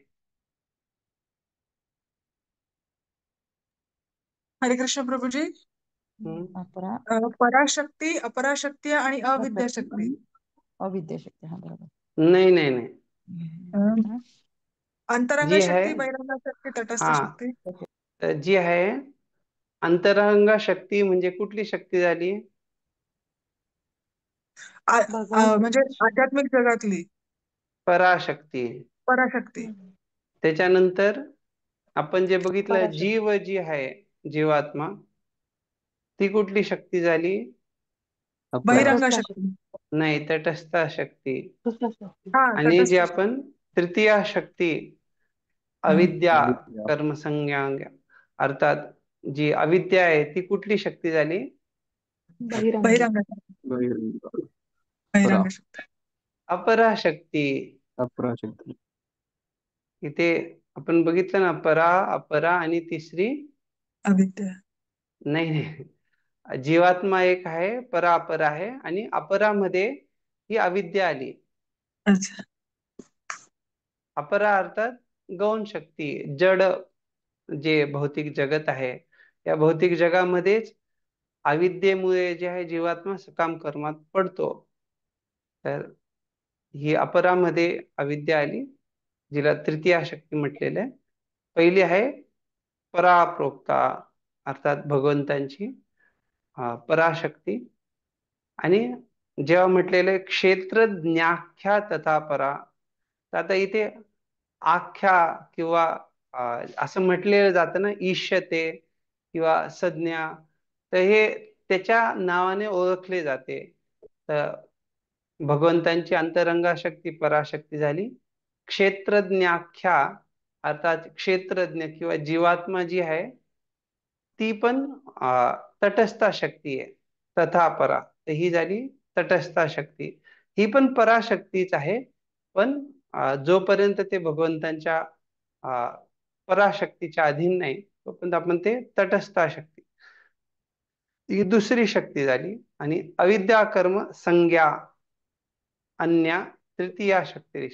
H: हरे कृष्ण प्रभुजी.
A: हम्म.
H: पराशक्ती, अपराशक्ती आणि अविद्याशक्ती.
G: अविद्याशक्ती, हा बरोबर.
A: नाही नाही नाही,
H: अंतरंग
A: जी आहे,
H: शक्ती, बहिरंग शक्ती, तटस्थ
A: हा,
H: शक्ती.
A: तर जी आहे अंतरंग शक्ती म्हणजे कुठली शक्ती झाली?
H: म्हणजे आध्यात्मिक जगातली
A: पराशक्ती.
H: पराशक्ती.
A: त्याच्यानंतर आपण जे बघितलं, जीव जी आहे, जीवात्मा, ती कुठली शक्ती झाली?
H: बहिरंग शक्ती.
A: नाही, तटस्थ शक्ती.
H: हा,
A: आणि जी
H: तटस्थ शक्ती.
A: आपण तृतीय शक्ती, अविद्या, कर्मसंज्ञा, अर्थात जी अविद्या आहे, ती कुठली शक्ती झाली?
H: बहिरंग शक्ती. बहिरंग शक्ती.
A: अपराशक्ती.
B: अपराशक्ती.
A: इथे आपण बघितलं ना, परा, अपरा आणि तिसरी
H: अविद्या.
A: नाही नाही, जीवात्मा एक आहे, परा अपरा आहे, आणि अपरामध्ये ही अविद्या आली.
H: अच्छा.
A: अपरा अर्थात गौण शक्ती, जड जे भौतिक जगत आहे, या भौतिक जगामध्येच अविद्येमुळे जे आहे जीवात्मा सकाम कर्मात पडतो. तर ही अपरामध्ये अविद्या आली, जिला तृतीय शक्ती म्हटलेलं आहे. पहिली आहे पराप्रोक्ता, अर्थात भगवंतांची पराशक्ती. आणि जेव्हा म्हटलेलं क्षेत्रज्ञाख्या तथा परा, तर आता इथे आख्या किंवा असं म्हटलेलं जातं ना, ईशते किंवा संज्ञा, तर हे त्याच्या नावाने ओळखले जाते. तर भगवंतांची अंतरंगा शक्ती पराशक्ती झाली. क्षेत्रज्ञाख्या अर्थात क्षेत्रज्ञ किंवा जीवात्मा जी आहे, ती पण तटस्थ शक्ती आहे. तथा परा, तर ही झाली तटस्थ शक्ती. ही पण पराशक्तीच आहे, पण जोपर्यंत ते भगवंतांच्या पराशक्तीच्या अधीन नाही, तोपर्यंत आपण ते तटस्थ शक्ती, ही दुसरी शक्ती झाली. आणि अविद्या कर्म संज्ञा अन्या तृतीया शक्ती.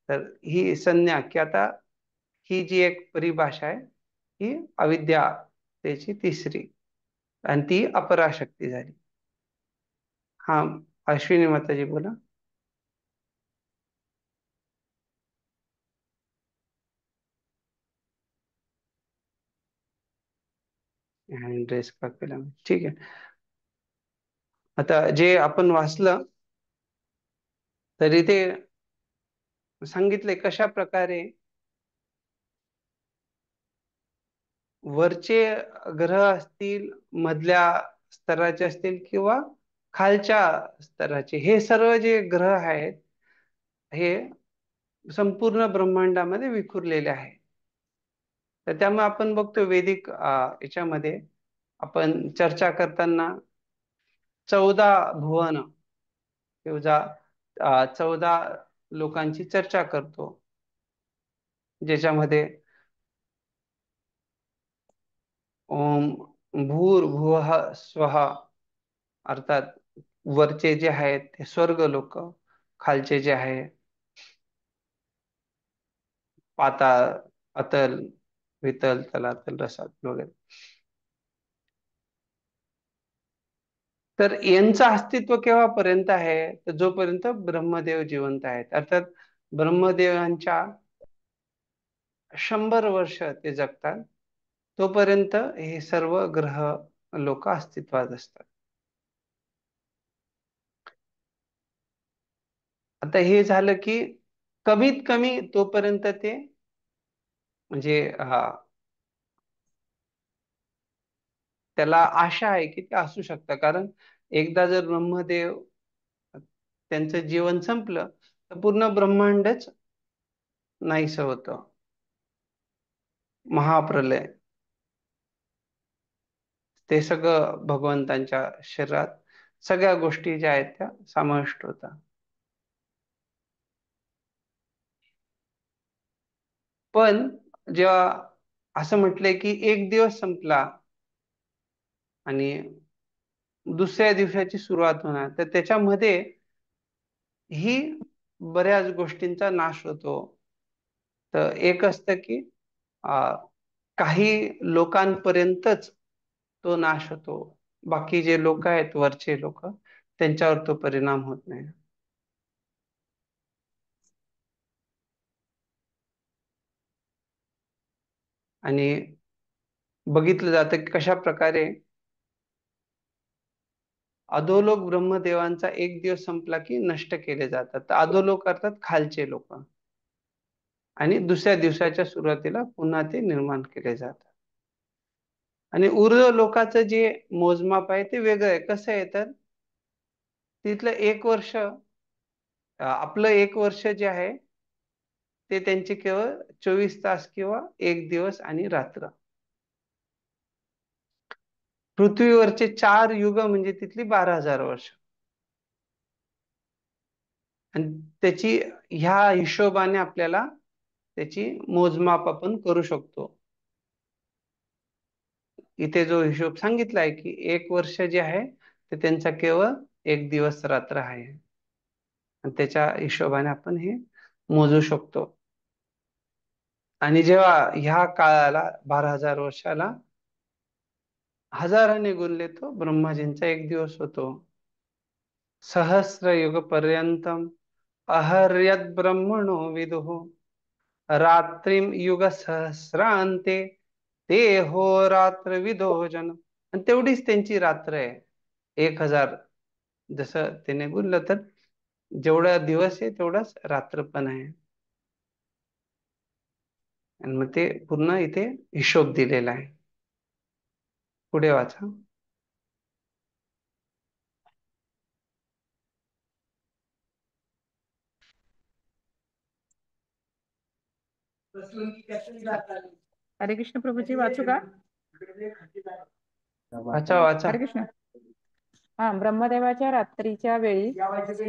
A: तर ही संज्ञा की आता ही जी एक परिभाषा आहे, ही अविद्या त्याची तिसरी, आणि ती अपराशक्ती झाली. हा, अश्विनी माताजी बोला. ड्रेस का केला, ठीक आहे. आता जे आपण वाचलं, तर इथे सांगितले कशा प्रकारे वरचे ग्रह असतील, मधल्या स्तराचे असतील किंवा खालच्या स्तराचे, हे सर्व जे ग्रह आहेत, हे संपूर्ण ब्रह्मांडामध्ये विखुरलेले आहे. तर त्यामुळे आपण बघतो वेदिक याच्यामध्ये आपण चर्चा करताना 14 भुवन किंवा 14 लोकांची चर्चा करतो, ज्याच्यामध्ये ओम भूर्भुवः स्वः, अर्थात वरचे जे आहेत ते स्वर्ग लोक, खालचे जे आहे पाताळ, अतल, वितल, तलातल, रसातल वगैरे. तर यांचं अस्तित्व केव्हापर्यंत आहे? तर जोपर्यंत ब्रह्मदेव जिवंत आहेत, अर्थात ब्रह्मदेवांच्या 100 वर्ष ते जगतात, तोपर्यंत हे सर्व ग्रह लोक अस्तित्वात असतात. आता हे झालं की कमीत कमी तोपर्यंत ते म्हणजे त्याला आशा आहे की ते असू शकतं, कारण एकदा जर ब्रह्मदेव त्यांचं जीवन संपलं तर पूर्ण ब्रह्मांडच नाहीसं होतं. महाप्रलय ते सगळं भगवंतांच्या शरीरात सगळ्या गोष्टी ज्या आहेत त्या समाविष्ट होतात. पण जेव्हा असं म्हटलंय की एक दिवस संपला आणि दुसऱ्या दिवसाची सुरुवात होणार, तर त्याच्यामध्ये ही बऱ्याच गोष्टींचा नाश होतो. तर एक असतं की काही लोकांपर्यंतच तो नाश होतो, बाकी जे लोक आहेत वरचे लोक त्यांच्यावर तो परिणाम होत नाही. आणि बघितलं जातं की कशा प्रकारे अधोलोक ब्रह्मदेवांचा एक दिवस संपला की नष्ट केले जातात. तर अधोलोक अर्थात खालचे लोक, आणि दुसऱ्या दिवसाच्या सुरुवातीला पुन्हा ते निर्माण केले जातात. आणि ऊर्ध्व लोकाचं जे मोजमाप आहे ते वेगळं आहे. कसं आहे तर तिथलं एक वर्ष, आपलं एक वर्ष जे आहे ते त्यांचे केवळ 24 तास किंवा एक दिवस आणि रात्र. पृथ्वीवरचे 4 युग म्हणजे तिथली 12,000 वर्ष. आणि त्याची ह्या हिशोबाने आपल्याला त्याची मोजमाप आपण करू शकतो. इथे जो हिशोब सांगितलाय की एक वर्ष जे आहे ते त्यांचा केवळ एक दिवस रात्र आहे, आणि त्याच्या हिशोबाने आपण हे मोजू शकतो. आणि जेव्हा ह्या काळाला 12,000 वर्षाला हजाराने गुणले तो ब्रह्माजींचा एक दिवस होतो. सहस्रयुग पर्यंतम अहर्यद ब्रह्मणो विदुः रात्रीम युग सहस्रांते ते हो रात्र विदो जन. आणि तेवढीच त्यांची रात्र आहे 1,000. जसं त्याने बोललं तर जेवढा दिवस आहे तेवढाच रात्र पण आहे. आणि मग ते पूर्ण इथे हिशोब दिलेला आहे. पुढे वाचा.
G: हरे कृष्ण प्रभूजी, वाचू का?
A: वाचा वाचा.
G: हरे कृष्ण. हा, ब्रह्मदेवाच्या रात्रीच्या वेळी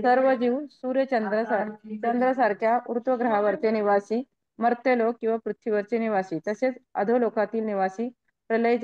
G: सर्व जीव चंद्र सारख्या ऊर्ध्वग्रहावरचे निवासी, मर्त्यलोक किंवा पृथ्वीवरचे निवासी, तसेच अधोलोकातील निवासी प्रलय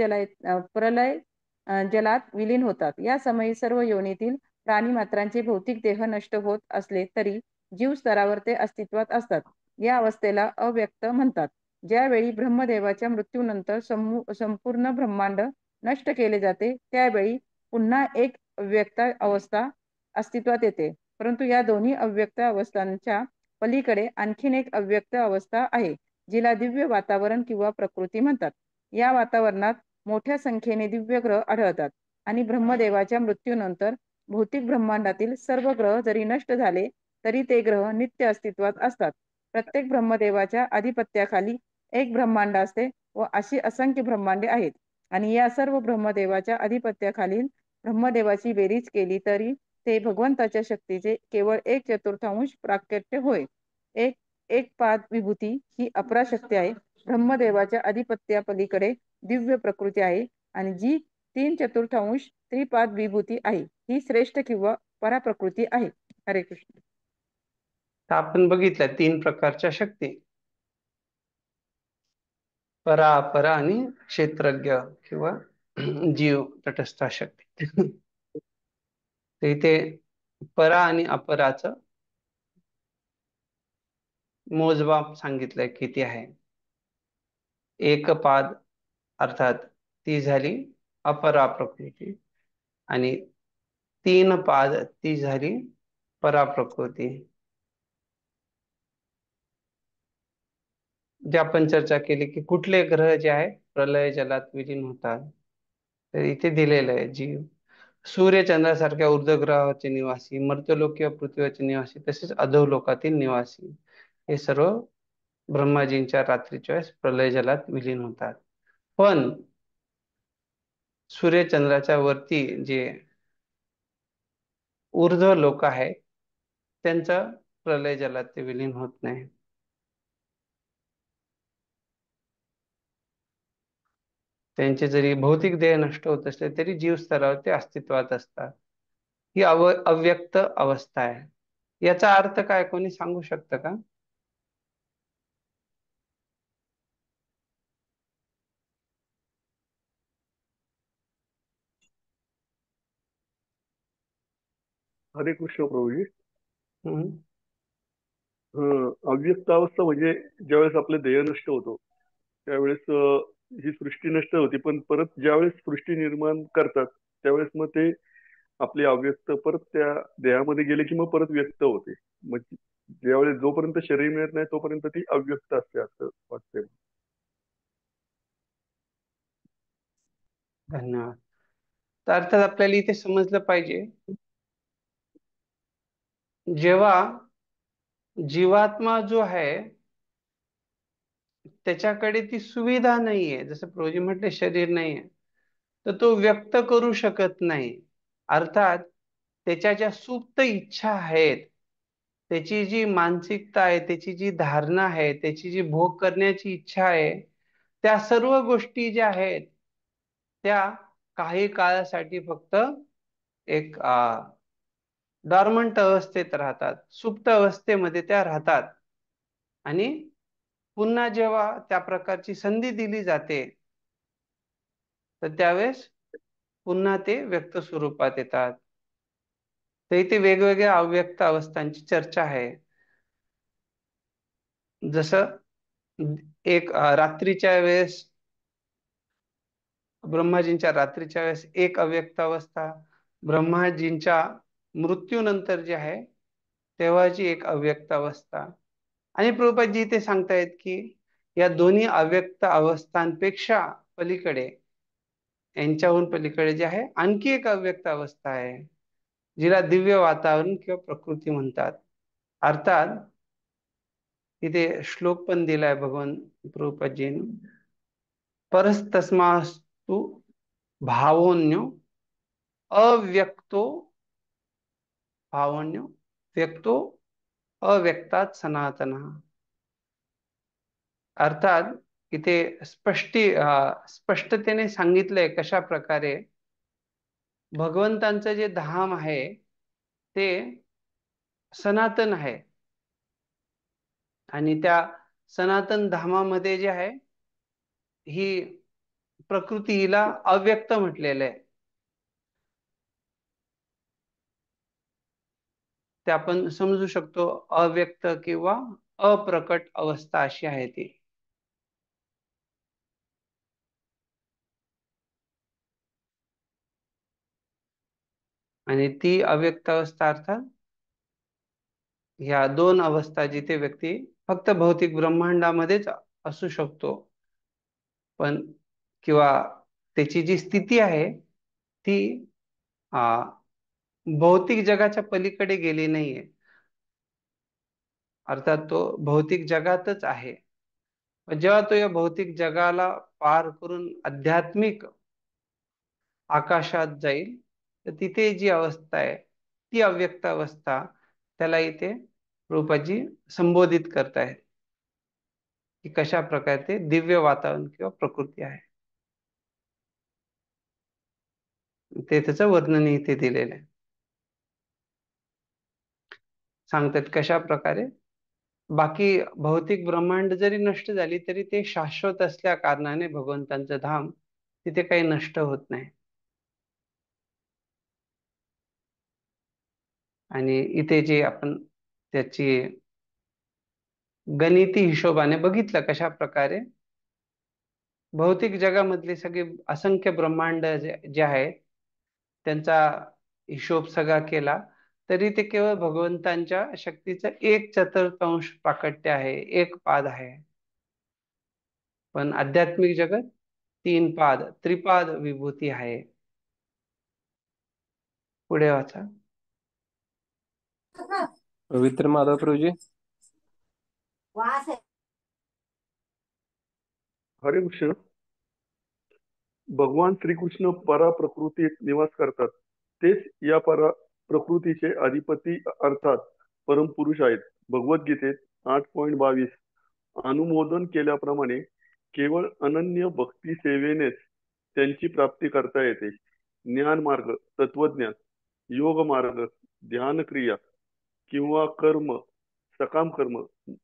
G: जलात विलीन होतात. या समयी सर्व योनीतील प्राणी मात्रांचे भौतिक देह नष्ट होत असले तरी जीव स्तरावर ते अस्तित्वात असतात. या अवस्थेला अव्यक्त म्हणतात. ज्यावेळी ब्रह्मदेवाच्या मृत्यूनंतर संपूर्ण ब्रह्मांड नष्ट केले जाते त्यावेळी पुन्हा एक अव्यक्त अवस्था अस्तित्वात येते. परंतु या दोन्ही अव्यक्त अवस्थांच्या पलीकडे आणखीन एक अव्यक्त अवस्था आहे, जिला दिव्य वातावरण किंवा प्रकृती म्हणतात. या वातावरणात मोठ्या संख्येने दिव्य ग्रह आढळतात आणि ब्रह्मदेवाच्या मृत्यूनंतर भौतिक ब्रह्मांडातील सर्व ग्रह जरी नष्ट झाले तरी ते ग्रह नित्य अस्तित्वात असतात. प्रत्येक ब्रह्मदेवाच्या आधिपत्याखाली एक ब्रह्मांड असते व अशी असंख्य ब्रह्मांडे आहेत. आणि या सर्व ब्रह्मदेवाच्या आधिपत्याखालील ब्रह्मदेवाची बेरीज केली तरी ते भगवंताच्या शक्तीचे केवळ 1/4 प्राकट्य होय. एक एक पाद विभूती ही अपराशक्ती आहे. ब्रह्मदेवाच्या अधिपत्यापलीकडे दिव्य प्रकृती आहे आणि जी 3/4 त्रिपाद विभूती आहे ही श्रेष्ठ किंवा पराप्रकृती आहे. हरे कृष्ण.
A: तर आपण बघितलं 3 प्रकारच्या शक्ती, परा अपरा आणि क्षेत्रज्ञ किंवा जीव तटस्थ शक्ती. तर इथे परा आणि अपराचं मोजमाप सांगितलंय किती आहे. एक पाद अर्थात ती झाली अपरा प्रकृती, आणि 3 पाद ती झाली पराप्रकृती. जे आपण चर्चा केली की कुठले ग्रह जे आहे प्रलय जलात विलीन होतात, तर इथे दिलेलं आहे जीव. सूर्य चंद्रासारख्या ऊर्ध्वग्रहाचे निवासी, मर्त्यलोक किंवा पृथ्वीचे निवासी, तसेच अधोलोकातील निवासी हे सर्व ब्रह्माजींच्या रात्रीच्या वेळेस प्रलय जलात विलीन होतात. पण सूर्य चंद्राच्या वरती जे ऊर्ध्व लोक आहे त्यांचा प्रलय जलात ते विलीन होत नाही. त्यांचे जरी भौतिक देह नष्ट होत असले तरी जीव स्तरावर ते अस्तित्वात असतात. ही अव्यक्त अवस्था आहे. याचा अर्थ काय कोणी सांगू शकतं का?
I: हरे कृष्ण प्रभूजी.
A: हम्म.
I: अव्यक्त अवस्था म्हणजे ज्यावेळेस आपले देह नष्ट होतो त्यावेळेस ही सृष्टी नष्ट होती, पण परत ज्यावेळेस सृष्टी निर्माण करतात त्यावेळेस मग ते आपले अव्यक्त परत त्या देहामध्ये गेले की मग परत व्यक्त होते. मग ज्यावेळेस जोपर्यंत शरीर मिळत नाही तोपर्यंत ती अव्यक्त असते असं वाटतंय.
A: धन्यवाद. तर अर्थात आपल्याला इथे समजलं पाहिजे, जेव्हा जीवात्मा जो आहे त्याच्याकडे ती सुविधा नाहीये, जसं प्रोजी म्हटले शरीर नाहीये, तर तो व्यक्त करू शकत नाही. अर्थात त्याच्या ज्या सुप्त इच्छा आहेत, त्याची जी मानसिकता आहे, त्याची जी धारणा आहे, त्याची जी भोग करण्याची इच्छा आहे, त्या सर्व गोष्टी ज्या आहेत त्या काही काळासाठी फक्त एक डॉर्मंट अवस्थेत राहतात, सुप्त अवस्थेमध्ये त्या राहतात. आणि पुन्हा जेव्हा त्या प्रकारची संधी दिली जाते तर त्यावेळेस पुन्हा ते व्यक्त स्वरूपात येतात. तर इथे वेगवेगळ्या अव्यक्त अवस्थांची चर्चा आहे. जसं एक रात्रीच्या वेळेस ब्रह्माजींच्या रात्रीच्या वेळेस एक अव्यक्त अवस्था, ब्रह्माजींच्या मृत्यूनंतर जे आहे तेव्हाची एक अव्यक्त अवस्था. आणि प्रभुपादजी ते सांगतायत की या दोन्ही अव्यक्त अवस्थांपेक्षा पलीकडे, यांच्याहून पलीकडे जे आहे आणखी एक अव्यक्त अवस्था आहे जिला दिव्य वातावरण किंवा प्रकृती म्हणतात. अर्थात इथे श्लोक पण दिलाय भगवान प्रभुपादजींनी, परस्तस्मास्तु भावोन्यो अव्यक्तो भावन्यो व्यक्तो अव्यक्तात सनातन. अर्थात इथे स्पष्टतेने सांगितलंय कशा प्रकारे भगवंतांचं जे धाम आहे ते सनातन आहे आणि त्या सनातन धामामध्ये जे आहे ही प्रकृती हिला अव्यक्त म्हटलेलं आहे. ते आपण समजू शकतो अव्यक्त किंवा अप्रकट अवस्था अशी आहे ती. आणि ती अव्यक्त अवस्था अर्थात ह्या दोन अवस्था जिथे व्यक्ती फक्त भौतिक ब्रह्मांडामध्येच असू शकतो, पण किंवा त्याची जी स्थिती आहे ती भौतिक जगाच्या पलीकडे गेली नाहीये. अर्थात तो भौतिक जगातच आहे. जेव्हा तो या भौतिक जगाला पार करून आध्यात्मिक आकाशात जाईल तर तिथे जी अवस्था आहे ती अव्यक्त अवस्था, त्याला इथे रूपाजी संबोधित करतायत की कशा प्रकारे ते दिव्य वातावरण किंवा प्रकृती आहे. ते त्याचं वर्णन इथे दिलेलं आहे. सांगतात कशा प्रकारे बाकी भौतिक ब्रह्मांड जरी नष्ट झाली तरी ते शाश्वत असल्या कारणाने भगवंतांचं धाम तिथे काही नष्ट होत नाही. आणि इथे जे आपण त्याची गणिती हिशोबाने बघितलं कशा प्रकारे भौतिक जगामधले सगळे असंख्य ब्रह्मांड जे आहेत त्यांचा हिशोब सगळा केला तरी ते केवळ भगवंतांच्या शक्तीचं 1/4 प्राकट्य आहे, एक पाद आहे. पण आध्यात्मिक जगत 3 पाद त्रिपाद विभूती आहे. पुढे वाचा.
B: पवित्र माधव प्रभूजी.
I: हरे कृष्ण. भगवान श्रीकृष्ण परा प्रकृतीत निवास करतात. तेच या परा प्रकृतीचे अधिपती अर्थात परमपुरुष आहेत. भगवद्गीतेत 8.22 अनुमोदन केल्याप्रमाणे केवळ अनन्य भक्ती सेवेनेच त्यांची प्राप्ती करता येते. ज्ञान मार्ग, तत्वज्ञान, योग मार्ग, ध्यान क्रिया किंवा कर्म, सकाम कर्म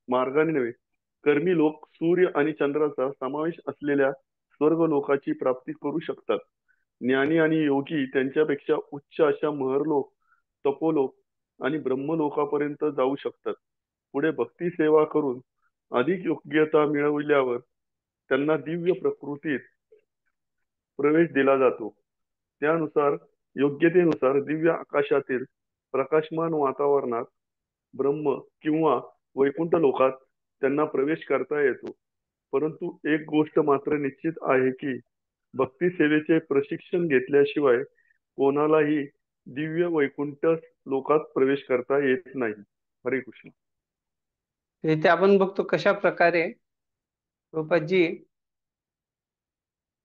I: मार्गाने नव्हे, कर्मी लोक सूर्य आणि चंद्राचा समावेश असलेल्या स्वर्ग लोकाची प्राप्ती करू शकतात. ज्ञानी आणि योगी त्यांच्यापेक्षा उच्च अशा महरलोक, तपोलोक आणि ब्रह्मलोकापर्यंत जाऊ शकतात. पुढे भक्ती सेवा करून अधिक योग्यता मिळवल्यावर त्यांना दिव्य प्रकृतीत प्रवेश दिला जातो. त्यानुसार योग्यतेनुसार दिव्य आकाशातील प्रकाशमान वातावरणात ब्रह्म किंवा वैकुंठ लोकात त्यांना प्रवेश करता येतो. परंतु एक गोष्ट मात्र निश्चित आहे की भक्ती सेवेचे प्रशिक्षण घेतल्याशिवाय कोणालाही दिव्य वैकुंठ लोकात प्रवेश करता येत नाही. हरे कृष्ण.
A: इथे आपण बघतो कशा प्रकारे प्रभुपादजी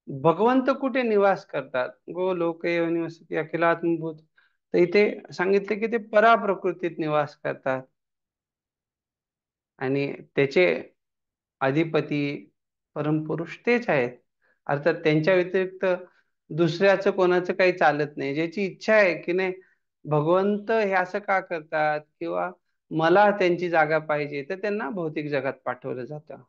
A: भगवंत कुठे निवास करतात. गो लोक निवसती अखिलात्मभूत. तर इथे सांगितले की ते परा प्रकृतीत निवास करतात आणि त्याचे अधिपती परमपुरुष तेच आहेत. अर्थात त्यांच्या व्यतिरिक्त दुसऱ्याचं कोणाचं काही चालत नाही. ज्याची इच्छा आहे की नाही भगवंत हे असं का करतात किंवा मला त्यांची जागा पाहिजे, तर त्यांना भौतिक जगात पाठवलं जातं.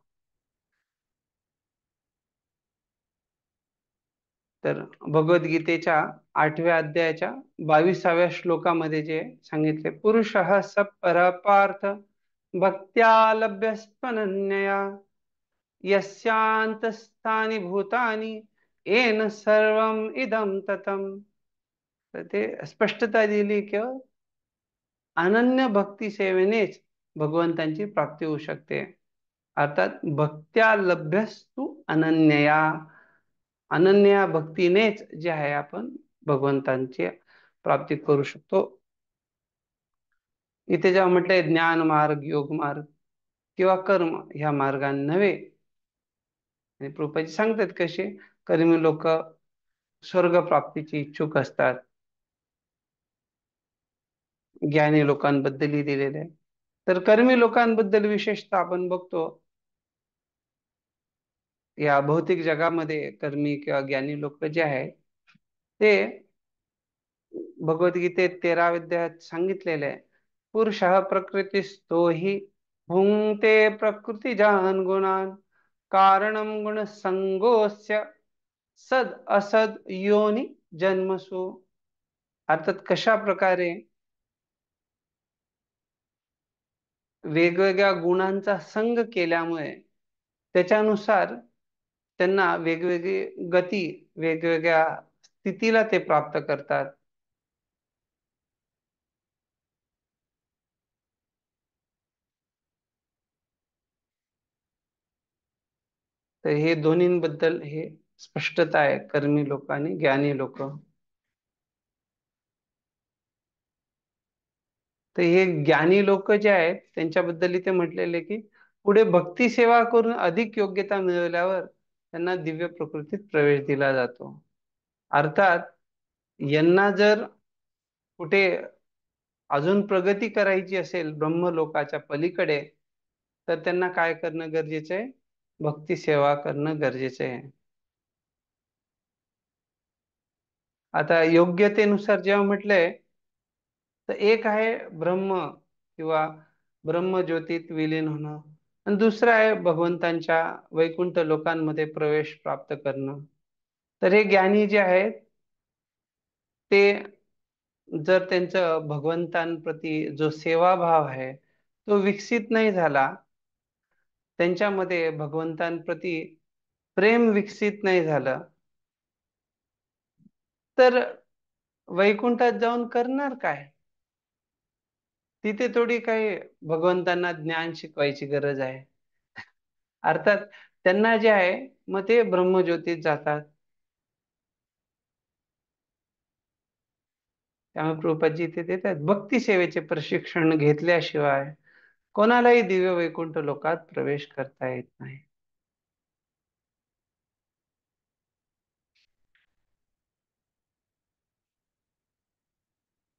A: तर भगवद्गीतेच्या 8व्या अध्यायाच्या 22व्या श्लोकामध्ये जे सांगितले, पुरुषः स परपार्थ भक्त्या लभ्यस्त्वनन्यया यस्यांतस्थानि भूतानि येन सर्वम इदम ततम. तर ते स्पष्टता दिली की अनन्य भक्ती सेवेनेच भगवंतांची प्राप्ती होऊ शकते. अर्थात भक्त्या लभ्यस्तु अनन्यया, अनन्य भक्तीनेच जे आहे आपण भगवंतांची प्राप्ती करू शकतो. इथे जेव्हा म्हटलंय ज्ञान मार्ग, योग मार्ग किंवा कर्म ह्या मार्गाने नव्हे. आणि प्रभुपादजी सांगतात कसे कर्मी लोक स्वर्ग प्राप्तीचे इच्छुक असतात. ज्ञानी लोकांबद्दलही दिलेले आहे. तर कर्मी लोकांबद्दल विशेषतः आपण बघतो या भौतिक जगामध्ये कर्मी किंवा ज्ञानी लोक जे आहेत ते भगवद्गीतेत 13व्या अध्यायात सांगितलेले आहे. पुरुषः प्रकृतिस्थो हि भुंक्ते प्रकृतिजान् गुणान् कारणं गुणसंगोऽस्य सद असद योनी जन्मसु. अर्थात कशा प्रकारे वेगवेगळ्या गुणांचा संग केल्यामुळे त्याच्यानुसार त्यांना वेगवेगळी गती, वेगवेगळ्या स्थितीला ते प्राप्त करतात. तर हे दोन्हींबद्दल हे स्पष्टता आहे, कर्मी लोक आणि ज्ञानी लोक. तर हे ज्ञानी लोक जे आहेत त्यांच्याबद्दल इथे म्हटलेले की पुढे भक्ती सेवा करून अधिक योग्यता मिळवल्यावर त्यांना दिव्य प्रकृतीत प्रवेश दिला जातो. अर्थात यांना जर कुठे अजून प्रगती करायची असेल ब्रह्मलोकाच्या पलीकडे, तर त्यांना काय करणं गरजेचं आहे? भक्ती सेवा करणं गरजेचं आहे. आता योग्यतेनुसार जेव्हा म्हटलंय तर एक आहे ब्रह्म किंवा ब्रह्मज्योतीत विलीन होणं आणि दुसरं आहे भगवंतांच्या वैकुंठ लोकांमध्ये प्रवेश प्राप्त करणं. तर हे ज्ञानी जे आहेत ते जर त्यांचं भगवंतांप्रती जो सेवाभाव आहे तो विकसित नाही झाला, त्यांच्यामध्ये भगवंतांप्रती प्रेम विकसित नाही झालं, तर वैकुंठात जाऊन करणार काय? तिथे थोडी काही भगवंतांना ज्ञान शिकवायची गरज आहे. अर्थात त्यांना जे आहे मग ते ब्रह्मज्योतीत जातात. त्यामुळे प्रभुपादजी इथे देतात, भक्ती सेवेचे प्रशिक्षण घेतल्याशिवाय कोणालाही दिव्य वैकुंठ लोकात प्रवेश करता येत नाही.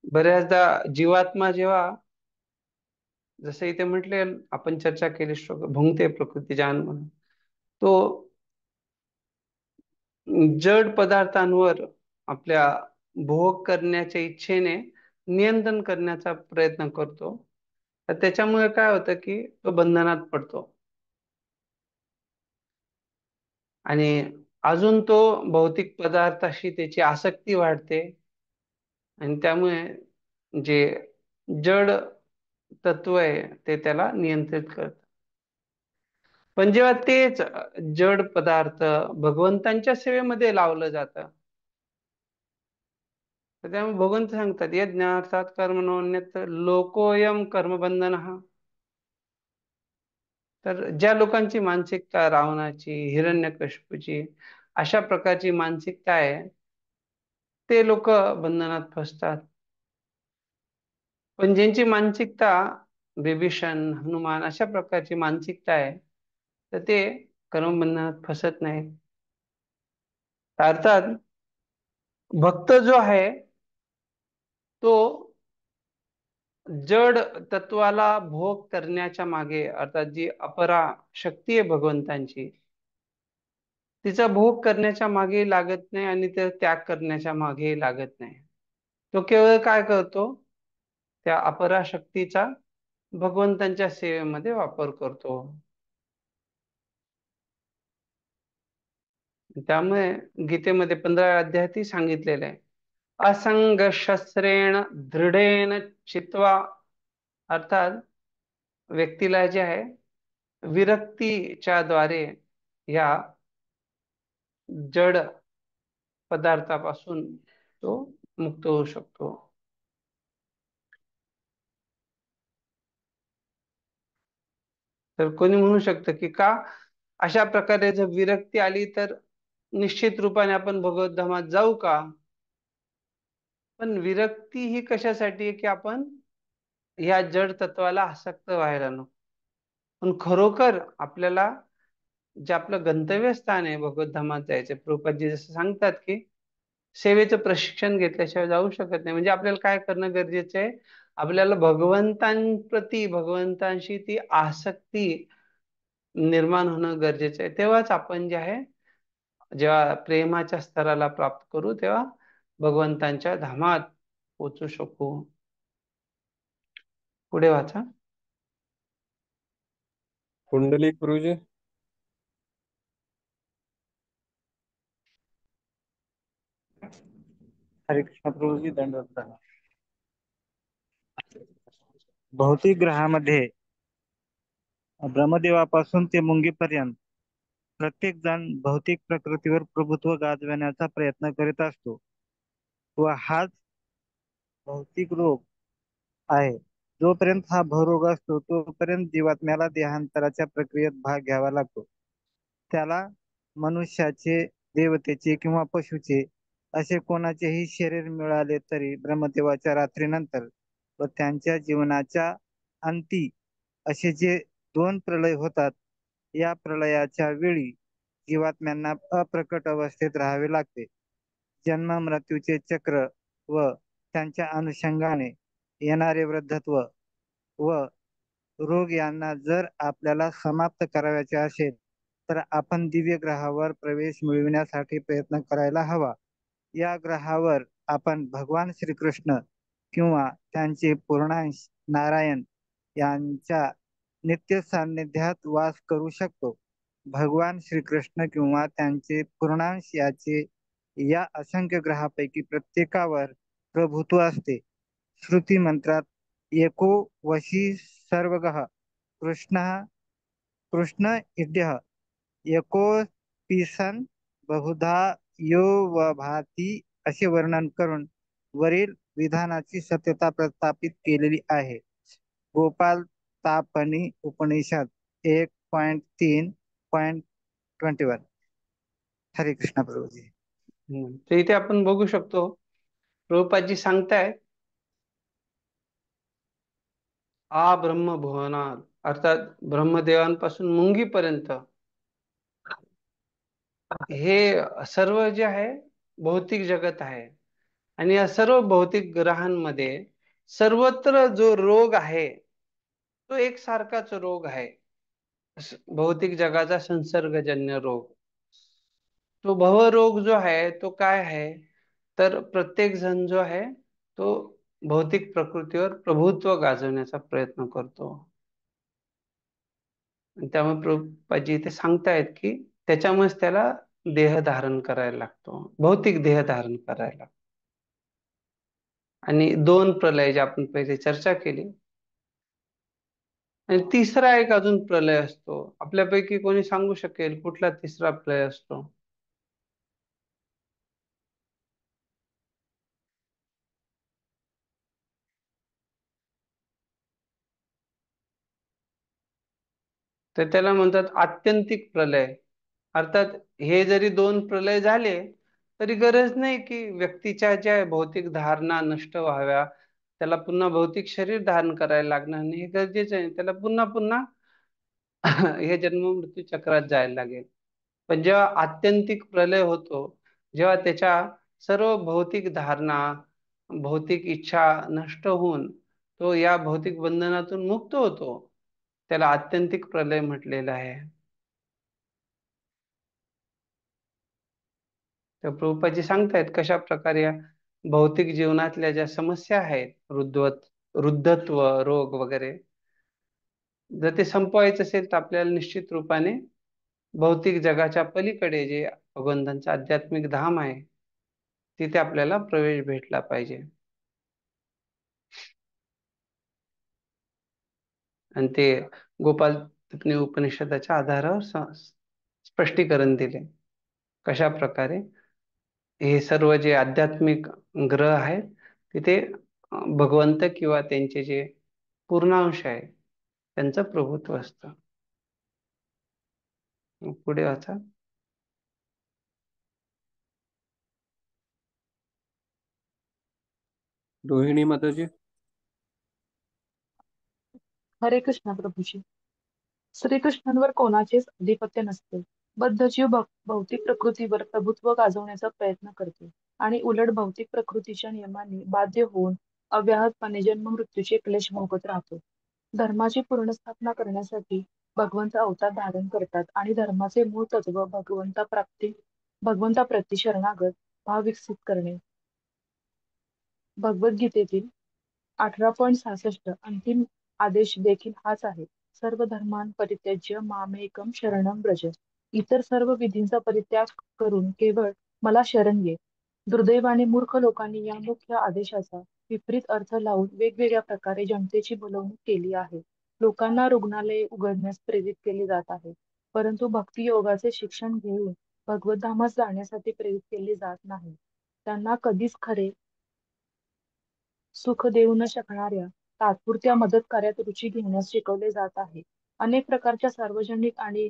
A: बऱ्याचदा जीवात्मा जेव्हा, जसं इथे म्हटले, आपण चर्चा केली श्लोक, भुंगते प्रकृती जान म्हणून, तो जड पदार्थांवर आपल्या भोग करण्याच्या इच्छेने नियंत्रण करण्याचा प्रयत्न करतो. तर त्याच्यामुळे काय होतं की तो बंधनात पडतो आणि अजून तो भौतिक पदार्थाशी त्याची आसक्ती वाढते आणि त्यामुळे जे जड तत्व आहे ते त्याला नियंत्रित करत. पण जेव्हा तेच जड पदार्थ भगवंतांच्या सेवेमध्ये लावलं जातं, तर त्यामुळे भगवंत सांगतात, यज्ञार्थात कर्मणोन्यत लोकोयम कर्मबंधन. तर ज्या लोकांची मानसिकता रावणाची, हिरण्यकशिपूची, अशा प्रकारची मानसिकता आहे, ते लोक बंधनात फसतात. पण ज्यांची मानसिकता बिभीषण, हनुमान अशा प्रकारची मानसिकता आहे, तर ते कर्मबंधनात फसत नाहीत. अर्थात भक्त जो आहे तो जड तत्वाला भोग करण्याच्या मागे, अर्थात जी अपरा शक्ती आहे भगवंतांची, तिचा भोग करण्याच्या मागे लागत नाही आणि ते त्याग करण्याच्या मागे लागत नाही. तो केवळ काय करतो, त्या अपरा शक्तीचा भगवंतांच्या सेवेमध्ये वापर करतो. त्यामुळे गीतेमध्ये 15व्या अध्यायात सांगितलेलं आहे, असंग शस्त्रेण दृढेन चित्वा. अर्थात व्यक्तीला जे आहे विरक्तीच्या द्वारे या जड पदार्थापासून तो मुक्त होऊ शकतो. तर कोणी म्हणू शकतं की का अशा प्रकारे जर विरक्ती आली तर निश्चित रूपाने आपण भगवत धामात जाऊ का? पण विरक्ती ही कशासाठी आहे की आपण या जड तत्वाला आसक्त व्हायला नको. पण खरोखर आपल्याला जे आपलं गंतव्यस्थान आहे भगवत धामात जायचं, प्रभुपादजी जसं सांगतात की सेवेचं प्रशिक्षण घेतल्याशिवाय जाऊ शकत नाही. म्हणजे आपल्याला काय करणं गरजेचं आहे, आपल्याला भगवंतांप्रती, भगवंतांशी ती आसक्ती निर्माण होणं गरजेचं आहे. तेव्हाच आपण जे आहे, जेव्हा प्रेमाच्या स्तराला प्राप्त करू, तेव्हा भगवंतांच्या धामात पोचू शकू. पुढे वाचा.
B: पुंडलिक गुरुजी.
E: हरे कृष्ण प्रभूजी, दंडवत. भौतिक ग्रहामध्ये ब्रह्मदेवापासून ते मुंगीपर्यंत प्रत्येक जण भौतिक प्रकृतीवर प्रभुत्व गाजवण्याचा प्रयत्न करीत असतो व हाच भौतिक रोग आहे. जोपर्यंत हा भवरोग असतो तोपर्यंत जीवात्म्याला देहांतराच्या प्रक्रियेत भाग घ्यावा लागतो. त्याला मनुष्याचे, देवतेचे किंवा पशुचे असे कोणाचेही शरीर मिळाले तरी ब्रह्मदेवाच्या रात्रीनंतर व त्यांच्या जीवनाच्या अंती असे जे 2 प्रलय होतात, या प्रलयाच्या वेळी जीवात्म्यांना अप्रकट अवस्थेत राहावे लागते. जन्म मृत्यूचे चक्र व त्यांच्या अनुषंगाने येणारे वृद्धत्व व रोग यांना जर आपल्याला समाप्त करायचे असेल तर आपण दिव्य ग्रहावर प्रवेश मिळविण्यासाठी प्रयत्न करायला हवा. या ग्रहावर आपण भगवान श्रीकृष्ण किंवा त्यांचे पूर्णांश नारायण यांच्या नित्य सान्निध्यात वास करू शकतो. भगवान श्रीकृष्ण किंवा त्यांचे पूर्णांश याचे या असंख्य ग्रहापैकी प्रत्येकावर प्रभुत्व असते. श्रुती मंत्रात एको वशी सर्वगः कृष्ण इड्यः एको पिसन बहुधा यो वभाती असे वर्णन करून वरील विधानाची सत्यता प्रस्थापित केलेली आहे. गोपाल तापनी उपनिषद 1.3.21. हरे कृष्ण प्रभूजी.
A: तर इथे आपण बघू शकतो प्रभुपादजी सांगतायत आ ब्रह्म भुवनात, अर्थात ब्रह्मदेवांपासून मुंगीपर्यंत हे सर्व जे आहे भौतिक जगत आहे. आणि या सर्व भौतिक ग्रहांमध्ये सर्वत्र जो रोग आहे तो एकसारखाच रोग आहे. भौतिक जगाचा संसर्गजन्य रोग. तो भवरोग जो आहे तो काय आहे, तर प्रत्येक जण जो आहे तो भौतिक प्रकृतीवर प्रभुत्व गाजवण्याचा प्रयत्न करतो. आणि त्यामुळे प्रभुपादजी इथे सांगतायत की त्याच्यामुळेच त्याला देह धारण करायला लागतो, भौतिक देह धारण करायला लागतो. आणि दोन प्रलय जे आपण पहिले चर्चा केली. आणि तिसरा एक अजून प्रलय असतो. आपल्यापैकी कोणी सांगू शकेल कुठला तिसरा प्रलय असतो? तर त्याला म्हणतात आत्यंतिक प्रलय. अर्थात हे जरी दोन प्रलय झाले तरी गरज नाही की व्यक्तीच्या ज्या भौतिक धारणा नष्ट व्हाव्या, त्याला पुन्हा भौतिक शरीर धारण करायला लागणार नाही, हे गरजेचं आहे. त्याला पुन्हा पुन्हा हे जन्म मृत्यू चक्रात जायला लागेल. पण जेव्हा आत्यंतिक प्रलय होतो, जेव्हा त्याच्या सर्व भौतिक धारणा भौतिक इच्छा नष्ट होऊन तो या भौतिक बंधनातून मुक्त होतो, त्याला आत्यंतिक प्रलय म्हटलेलं आहे. तर प्रभुपादजी सांगतायत कशा प्रकारे या भौतिक जीवनातल्या ज्या समस्या आहेत, वृद्धत्व, रोग वगैरे, जर ते संपवायचं असेल तर आपल्याला निश्चित रूपाने भौतिक जगाच्या पलीकडे जे भगवंतांचं आध्यात्मिक धाम आहे तिथे आपल्याला प्रवेश भेटला पाहिजे. आणि ते गोपाल तपनी उपनिषदाच्या आधारावर स्पष्टीकरण दिले कशा प्रकारे हे सर्व जे आध्यात्मिक ग्रह आहेत तिथे भगवंत किंवा त्यांचे जे पूर्णांश आहे त्यांचं प्रभुत्व असतं. पुढे वाचा.
B: रोहिणी माताजी.
J: हरे कृष्ण प्रभूजी. श्रीकृष्णांवर कोणाचेच आधिपत्य नसते. बद्ध जीव भौतिक प्रकृतीवर प्रभुत्व गाजवण्याचा प्रयत्न करते आणि उलट भौतिक प्रकृतीच्या नियमांनी बाध्य होऊन अव्याहतपणे जन्म मृत्यूचे क्लेश भोगत राहतो. धर्माची पूर्णस्थापना करण्यासाठी भगवंत अवतार धारण करतात आणि धर्माचे मूळ तत्व भगवंताप्रती शरणागत भाव विकसित करणे. भगवद्गीतेतील 18.66 अंतिम आदेश देखील हाच आहे. सर्व धर्मान् परित्यज्य मामेकम शरणं व्रज. इतर सर्व विधींचा परित्याग करून केवळ मला शरण ये. दुर्दैवाने मूर्ख लोकांनी या मुख्य आदेशाचा विपरीत अर्थ लावून वेगवेगळ्या प्रकारे जनतेची भुलवणूक केली आहे. लोकांना रुग्णालये उघडण्यास प्रेरित केले जात आहे, परंतु भक्ती योगाचे शिक्षण घेऊन भगवद्धामास जाण्यासाठी प्रेरित केले जात नाही. त्यांना कधीच खरे सुख देऊ न शकणाऱ्या तात्पुरत्या मदत कार्यात रुची घेण्यास शिकवले जात आहे. अनेक प्रकारच्या सार्वजनिक आणि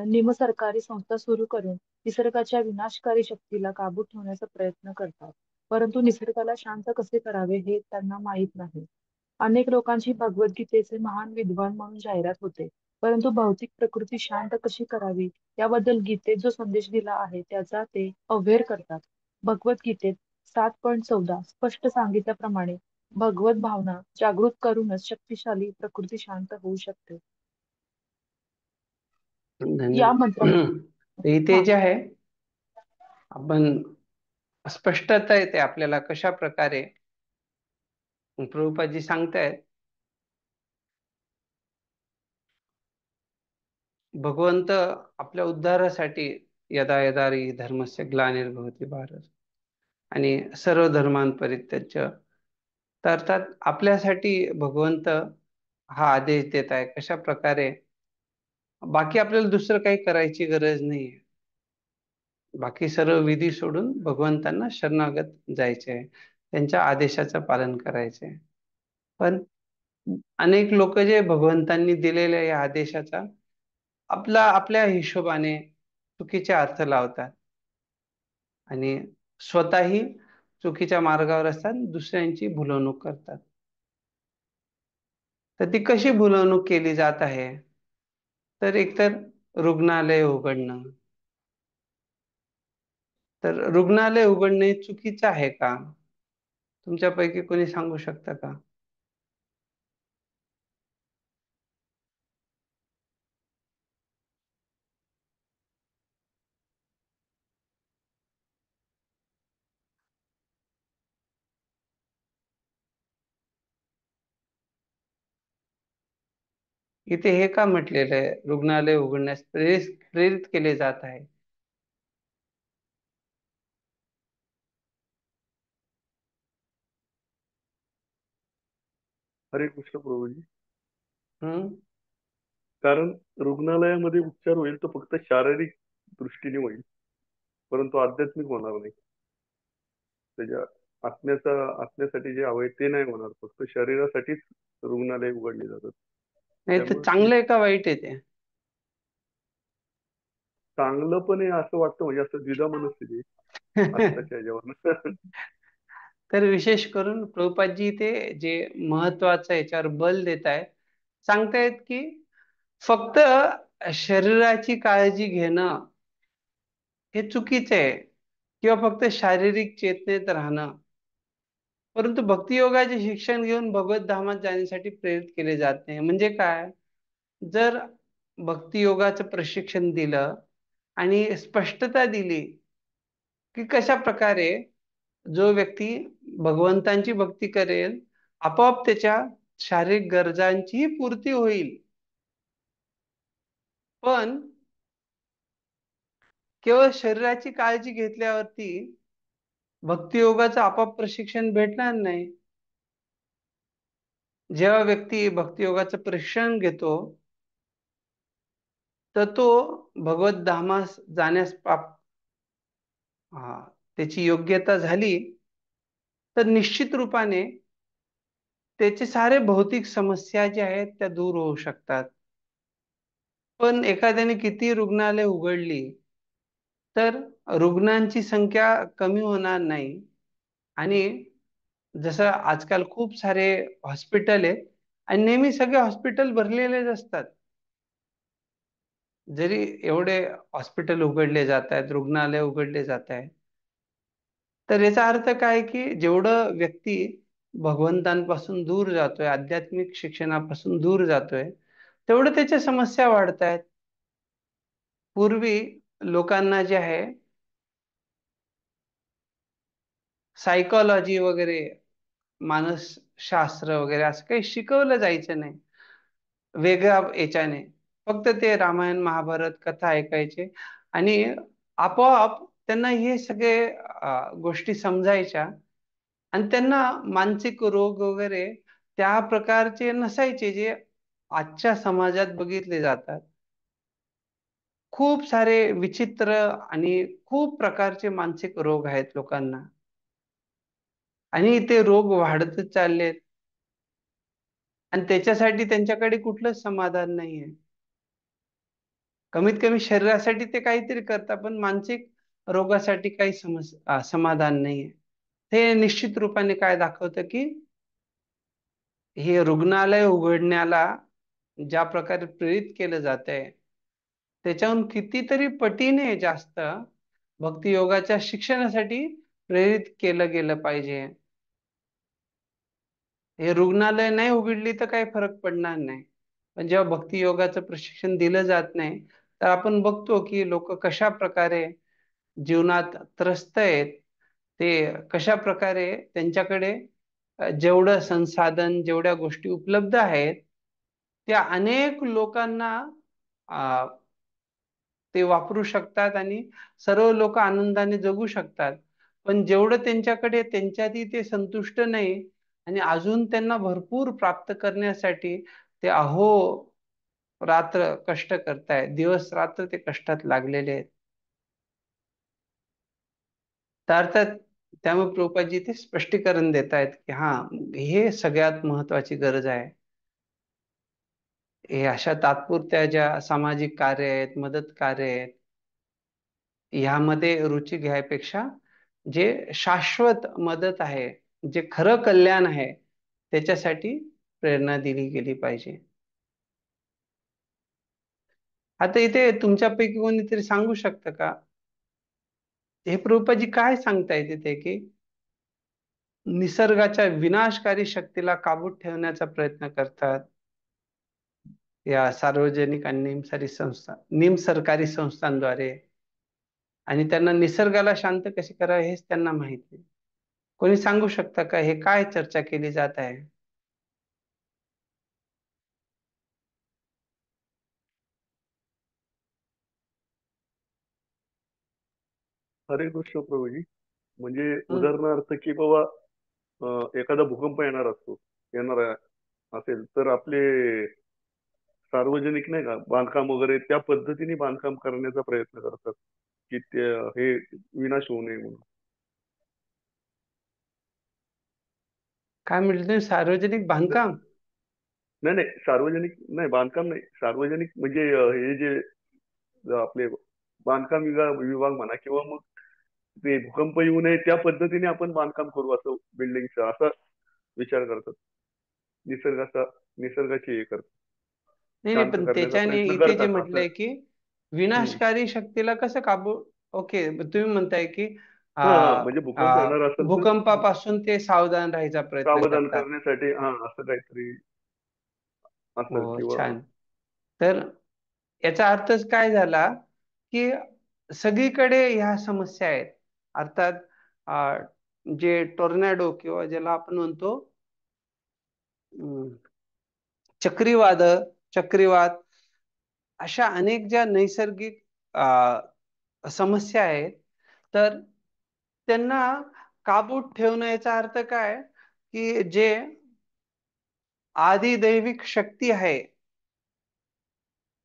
J: निमसरकारी संस्था सुरू करून निसर्गाच्या विनाशकारी शक्तीला काबूत ठेवण्याचा प्रयत्न करतात, परंतु निसर्गाला शांत कसे करावे हे त्यांना माहीत नाही. अनेक लोकांची भगवद्गीतेचे महान विद्वान म्हणून जाहिरात होते, परंतु भौतिक प्रकृती शांत कशी करावी याबद्दल गीतेत जो संदेश दिला आहे त्याचा ते अवहेर करतात. भगवद्गीतेत 7.14 स्पष्ट सांगितल्याप्रमाणे भगवत भावना जागृत करूनच शक्तिशाली प्रकृती शांत होऊ शकते. या मंत्रात
A: इथे जे आहे आपण स्पष्टता येते आपल्याला कशा प्रकारे प्रभुपादजी सांगतायत. भगवंत आपल्या उद्धारासाठी यदा यदा हि धर्मस्य ग्लानिर्भवति भारत आणि सर्व धर्मान् परित्यज्य, तर अर्थात आपल्यासाठी भगवंत हा आदेश देत आहे कशा प्रकारे. बाकी आपल्याला दुसरं काही करायची गरज नाही, बाकी सर्व विधी सोडून भगवंतांना शरणागत जायचे आहे, त्यांच्या आदेशाचं पालन करायचे. पण अनेक लोक जे भगवंतांनी दिलेल्या या आदेशाचा आपल्या हिशोबाने चुकीचे अर्थ लावतात आणि स्वतःही चुकीच्या मार्गावर असतात, दुसऱ्यांची भुलवणूक करतात. तर ती कशी भुलवणूक केली जात आहे? तर एकतर रुग्णालय उघडणं. तर रुग्णालय उघडणे चुकीचं आहे का? तुमच्यापैकी कोणी सांगू शकता का? इथे हे का म्हटलेलं आहे, रुग्णालय उघडण्यास प्रेरित केले जात आहे?
I: हरे कृष्ण प्रभूजी.
A: हम्म
I: कारण रुग्णालयामध्ये उपचार होईल तो फक्त शारीरिक दृष्टीने होईल, परंतु आध्यात्मिक होणार नाही. त्याच्या आत्म्यासाठी जे हवंय ते नाही होणार, फक्त शरीरासाठीच रुग्णालय उघडली जातात.
A: नाही तर
I: त्यामुळे
A: चांगलं आहे का वाईट आहे ते?
I: चांगलं पण आहे असं वाटतं, म्हणजे असं द्विधा मनस्थिती आहे आत्ताच्या ह्याच्यावर.
A: तर विशेष करून प्रभुपादजी ते जे महत्वाचं याच्यावर बल देत आहेत, सांगतायत की फक्त शरीराची काळजी घेणं हे चुकीचं आहे, किंवा फक्त शारीरिक चेतनेत राहणं. परंतु भक्ती योगाचे शिक्षण घेऊन भगवत धामात जाण्यासाठी प्रेरित केले जात नाही. म्हणजे काय? जर भक्ती योगाचं प्रशिक्षण दिलं आणि स्पष्टता दिली की कशा प्रकारे जो व्यक्ती भगवंतांची भक्ती करेल आपोआप त्याच्या शारीरिक गरजांची पूर्ती होईल, पण केवळ शरीराची काळजी घेतल्यावरती भक्तियोगाचं आपोआप प्रशिक्षण भेटणार नाही. जेव्हा व्यक्ती भक्तियोगाचं प्रशिक्षण घेतो तर तो भगवत धामास जाण्यास त्याची योग्यता झाली तर निश्चित रूपाने त्याचे सारे भौतिक समस्या ज्या आहेत त्या दूर होऊ शकतात. पण एखाद्याने किती रुग्णालय उघडली तर रुग्णांची संख्या कमी होणार नाही. आणि जसं आजकाल खूप सारे हॉस्पिटल आहेत आणि नेहमी सगळे हॉस्पिटल भरलेलेच असतात. जरी एवढे हॉस्पिटल उघडले जात आहेत, रुग्णालय उघडले जात आहेत, तर याचा अर्थ काय की जेवढं व्यक्ती भगवंतांपासून दूर जातोय, आध्यात्मिक शिक्षणापासून दूर जातोय, तेवढं त्याच्या समस्या वाढत आहेत. पूर्वी लोकांना जे आहे सायकॉलॉजी वगैरे, मानसशास्त्र वगैरे असं काही शिकवलं जायचं नाही वेगळ्या याच्याने. फक्त ते रामायण महाभारत कथा ऐकायचे आणि आपोआप त्यांना हे सगळे गोष्टी समजायच्या आणि त्यांना मानसिक रोग वगैरे त्या प्रकारचे नसायचे जे आजच्या समाजात बघितले जातात. खूप सारे विचित्र आणि खूप प्रकारचे मानसिक रोग आहेत लोकांना आणि ते रोग वाढतच चाललेत आणि त्याच्यासाठी त्यांच्याकडे कुठलंच समाधान नाहीये. कमीत कमी शरीरासाठी ते काहीतरी करतात, पण मानसिक रोगासाठी काही समाधान नाहीये. हे निश्चित रूपाने काय दाखवतं की हे रुग्णालय उघडण्याला ज्या प्रकारे प्रेरित केलं जातंय त्याच्याहून कितीतरी पटीने जास्त भक्ती योगाच्या शिक्षणासाठी प्रेरित केलं गेलं पाहिजे. हे रुग्णालय नाही उघडली तर काही फरक पडणार नाही, पण जेव्हा भक्ती योगाचं प्रशिक्षण दिलं जात नाही तर आपण बघतो की लोक कशा प्रकारे जीवनात त्रस्त आहेत. ते कशा प्रकारे त्यांच्याकडे जेवढं संसाधन, जेवढ्या गोष्टी उपलब्ध आहेत त्या अनेक लोकांना ते वापरू शकतात आणि सर्व लोक आनंदाने जगू शकतात. पण जेवढं त्यांच्याकडे त्यांच्यातही ते संतुष्ट नाही आणि अजून त्यांना भरपूर प्राप्त करण्यासाठी ते अहो रात्र कष्ट करतायत, दिवस रात्र ते कष्टात लागलेले आहेत. तर अर्थात त्यामुळे प्रभुपादजी ते स्पष्टीकरण देत आहेत की हा, हे सगळ्यात महत्वाची गरज आहे. हे अशा तात्पुरत्या ज्या सामाजिक कार्य आहेत, मदत कार्य आहेत, ह्यामध्ये रुची घ्यायपेक्षा जे शाश्वत मदत आहे, जे खरं कल्याण आहे त्याच्यासाठी प्रेरणा दिली गेली पाहिजे. आता इथे तुमच्यापैकी कोणीतरी सांगू शकतं का, हे प्रभुपाजी काय सांगतायत इथे, की निसर्गाच्या विनाशकारी शक्तीला काबूत ठेवण्याचा प्रयत्न करतात या सार्वजनिक आणि निमसरकारी संस्थांद्वारे, आणि त्यांना निसर्गाला शांत कसे करावे हेच त्यांना माहिती आहे. कोणी सांगू शकता का हे काय चर्चा केली जात आहे?
I: हरे कृष्ण प्रभूजी. म्हणजे
A: हं.
I: उदाहरणार्थ की बाबा एखादा भूकंप येणार असेल तर आपले सार्वजनिक नाही का बांधकाम वगैरे त्या पद्धतीने बांधकाम करण्याचा प्रयत्न करतात की हे विनाश होऊ नये म्हणून.
A: काय म्हटलं तुम्ही, सार्वजनिक बांधकाम?
I: नाही नाही, सार्वजनिक नाही, बांधकाम नाही, सार्वजनिक म्हणजे हे जे आपले बांधकाम विभाग म्हणा किंवा मग ते भूकंप येऊ नये त्या पद्धतीने आपण बांधकाम करू असं बिल्डिंगचं असा विचार करतात. निसर्गाची हे करतात,
A: नाही नाही,
I: शांत
A: पण
I: करण्याचा
A: त्याच्याने
I: प्रयत्न
A: इथे जे
I: करतात असं.
A: म्हटलंय की विनाशकारी शक्तीला कसं काबू, ओके तुम्ही म्हणताय की आ,
I: हा हा, म्हणजे भूकंप
A: आ,
I: येणार असेल तर
A: भूकंपापासून ते सावधान राहायचा प्रयत्न
I: सावधान
A: करतात.
I: करण्यासाठी हा असं काहीतरी असेल
A: हो,
I: किंवा
A: छान. तर याचा अर्थच काय झाला, की सगळीकडे ह्या समस्या आहेत. अर्थात आ, जे टोर्नॅडो किंवा ज्याला आपण म्हणतो अं, चक्रीवादळ, चक्रीवात, अशा अनेक ज्या नैसर्गिक समस्या आहेत, तर त्यांना काबूत ठेवणं याचा अर्थ काय, की जे आदिदैविक शक्ती आहे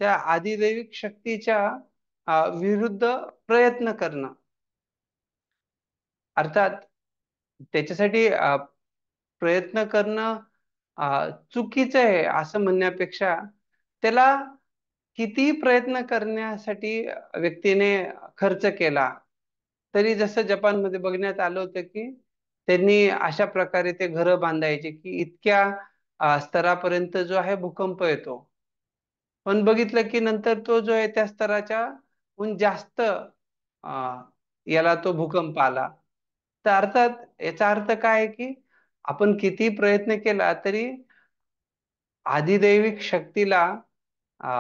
A: त्या आदिदैविक शक्तीच्या विरुद्ध प्रयत्न करणं. अर्थात त्याच्यासाठी प्रयत्न करणं चुकीचं आहे असं म्हणण्यापेक्षा, त्याला किती प्रयत्न करण्यासाठी व्यक्तीने खर्च केला, तरी जसं जपानमध्ये बघण्यात आलं होतं की त्यांनी अशा प्रकारे ते घरं बांधायचे की इतक्या स्तरापर्यंत जो आहे भूकंप येतो, पण बघितलं की नंतर तो जो आहे त्या स्तराच्या हून जास्त याला तो भूकंप आला. तर अर्थात याचा अर्थ काय आहे की आपण किती प्रयत्न केला तरी आधिदैविक शक्तीला अ,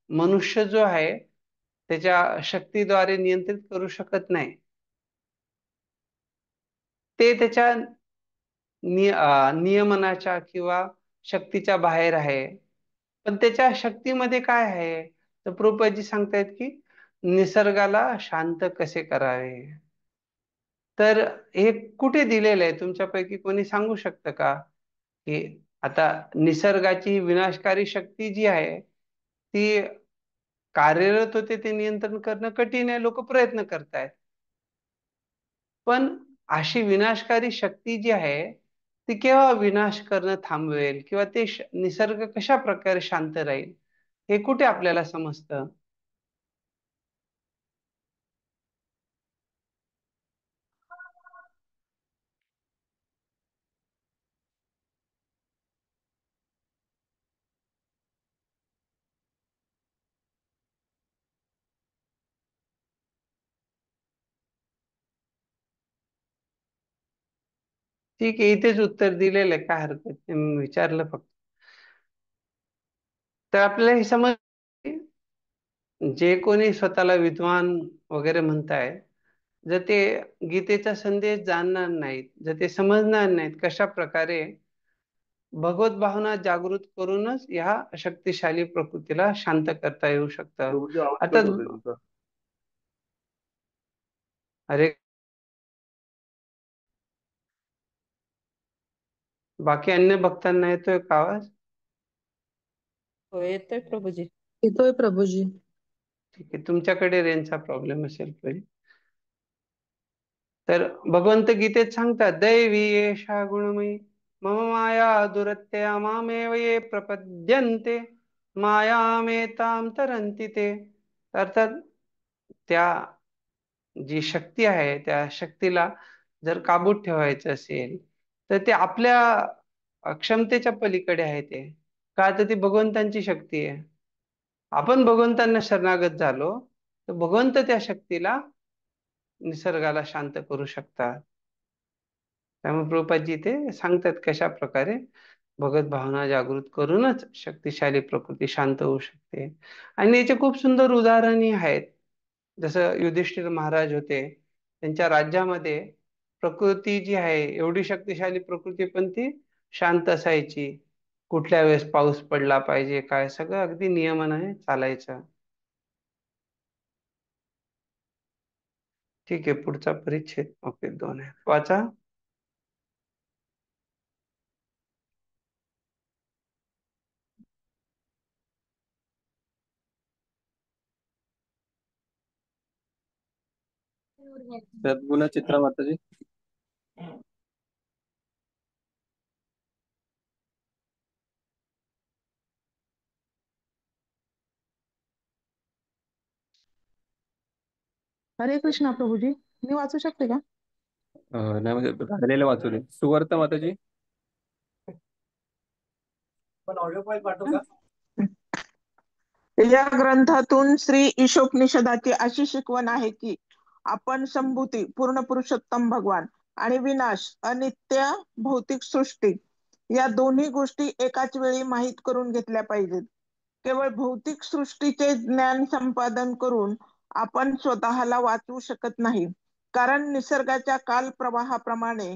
A: मनुष्य जो आहे त्याच्या शक्तीद्वारे नियंत्रित करू शकत नाही. ते त्याच्या नियमनाच्या किंवा शक्तीच्या बाहेर आहे. पण त्याच्या शक्तीमध्ये काय आहे, तर प्रभुपादजी सांगतायत की निसर्गाला शांत कसे करावे. तर हे कुठे दिलेलं आहे, तुमच्यापैकी कोणी सांगू शकतं का, की आता निसर्गाची विनाशकारी शक्ती जी आहे ती कार्यरत होते, ते नियंत्रण करणं कठीण आहे, लोक प्रयत्न करतायत. पण अशी विनाशकारी शक्ती जी आहे ती केव्हा विनाश करणं थांबवेल किंवा ते निसर्ग कशा प्रकारे शांत राहील, हे कुठे आपल्याला समजतं? ठीक आहे, इथेच उत्तर दिलेलं आहे, काय हरकत नाही, मी विचारलं फक्त. तर आपल्याला हे समज, जे कोणी स्वतःला विद्वान वगैरे म्हणताय, जर ते गीतेचा संदेश जाणणार नाहीत, जर ते समजणार नाहीत कशा प्रकारे भगवत भावना जागृत करूनच ह्या शक्तिशाली प्रकृतीला शांत करता येऊ शकतं.
I: प्रभूजी आवाज कट
A: अर्थात
I: होतोय तुमचा.
A: अरे, बाकी अन्य भक्तांना येतोय का आवाज?
G: हो, येतोय प्रभूजी.
H: येतोय प्रभूजी.
A: ठीक आहे, तुमच्याकडे रेंजचा प्रॉब्लेम असेल तरी. तर भगवंत गीतेत सांगतात, दैवी एषा गुणमयी मम माया दुरत्यया मामेव ये प्रपद्यन्ते मायामेतां तरन्ति ते. अर्थात त्या जी शक्ती आहे त्या शक्तीला जर काबूत ठेवायचं असेल तर ते आपल्या क्षमतेच्या पलीकडे आहे ते. का तर ती भगवंतांची शक्ती आहे. आपण भगवंतांना शरणागत झालो तर भगवंत त्या शक्तीला, निसर्गाला शांत करू शकतात. त्यामुळे प्रभुपादजी ते सांगतात कशा प्रकारे भगत भावना जागृत करूनच शक्तिशाली प्रकृती शांत होऊ शकते. आणि याचे खूप सुंदर उदाहरणही आहेत. जसं युधिष्ठिर महाराज होते, त्यांच्या राज्यामध्ये प्रकृती जी आहे एवढी शक्तिशाली प्रकृती, पण ती शांत असायची. कुठल्या वेळेस पाऊस पडला पाहिजे काय, सगळं अगदी नियमाने चालायचं. ठीक आहे, पुढचा परिच्छेद ओके 2 आहे, वाचा.
B: सद्गुण चित्रा माताजी.
D: हरे कृष्णा प्रभूजी, मी वाचू शकते का?
B: नाही म्हणजे राहिलेलं वाचू दे. सुवर्ता माताजी.
F: या ग्रंथातून श्री ईशोपनिषदाची अशी शिकवण आहे की आपण संभूती पूर्ण पुरुषोत्तम भगवान आणि विनाश अनित्य भौतिक सृष्टी या दोन्ही गोष्टी एकाच वेळी माहीत करून घेतल्या पाहिजेत. केवळ भौतिक सृष्टीचे ज्ञान संपादन करून आपण स्वतःला वाचवू शकत नाही, कारण निसर्गाच्या कालप्रवाहाप्रमाणे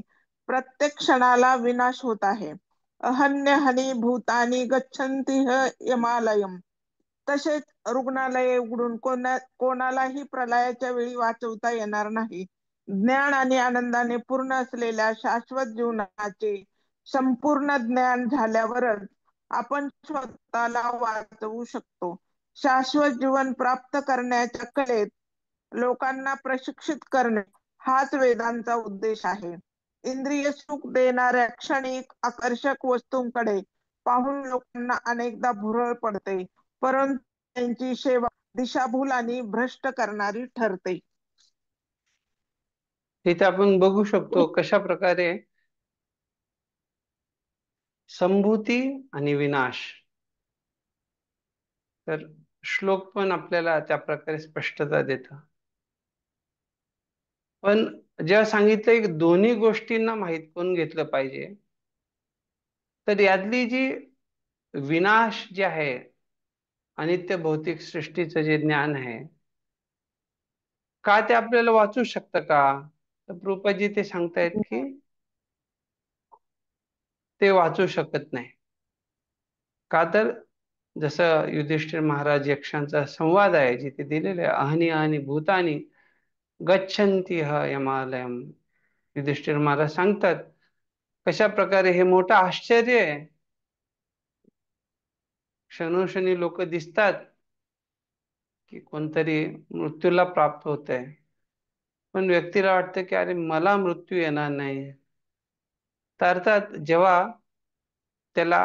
F: प्रत्येक क्षणाला विनाश होत आहे. अहन्यहनी भूतानी गच्छन्ति यमालयम. तसेच रुग्णालये उघडून कोणालाही प्रलयाच्या वेळी वाचवता येणार नाही. ज्ञान आणि आनंदाने पूर्ण असलेल्या शाश्वत जीवनाचे संपूर्ण ज्ञान झाल्यावरच आपण स्वतःला वाचवू शकतो. शाश्वत जीवन प्राप्त करण्याच्या कलेत लोकांना प्रशिक्षित करणे हाच वेदांचा उद्देश आहे. इंद्रिय सुख देणाऱ्या क्षणिक आकर्षक वस्तूंकडे पाहून लोकांना अनेकदा भुरळ पडते, परंतु त्यांची सेवा दिशाभूल आणि भ्रष्ट करणारी ठरते.
A: इथे आपण बघू शकतो कशा प्रकारे संभूती आणि विनाश, तर श्लोक पण आपल्याला त्या प्रकारे स्पष्टता देतं. पण जेव्हा सांगितलं की दोन्ही गोष्टींना माहित करून घेतलं पाहिजे, तर यातली जी विनाश जे आहे, अनित्य भौतिक सृष्टीचं जे ज्ञान आहे, का ते आपल्याला वाचू शकतं का? तर प्रभुपादजी ते सांगतायत की ते वाचू शकत नाही. का तर जसं युधिष्ठिर महाराज यक्षांचा संवाद आहे जिथे दिलेले आहे, अहनी अहनी भूतानी गच्छन्ति यमालयम. युधिष्ठिर महाराज सांगतात कशा प्रकारे हे मोठं आश्चर्य आहे. क्षणोक्षणी लोक दिसतात की कोणतरी मृत्यूला प्राप्त होत आहे, पण व्यक्तीला वाटतं की अरे मला मृत्यू येणार नाही. तर अर्थात जेव्हा त्याला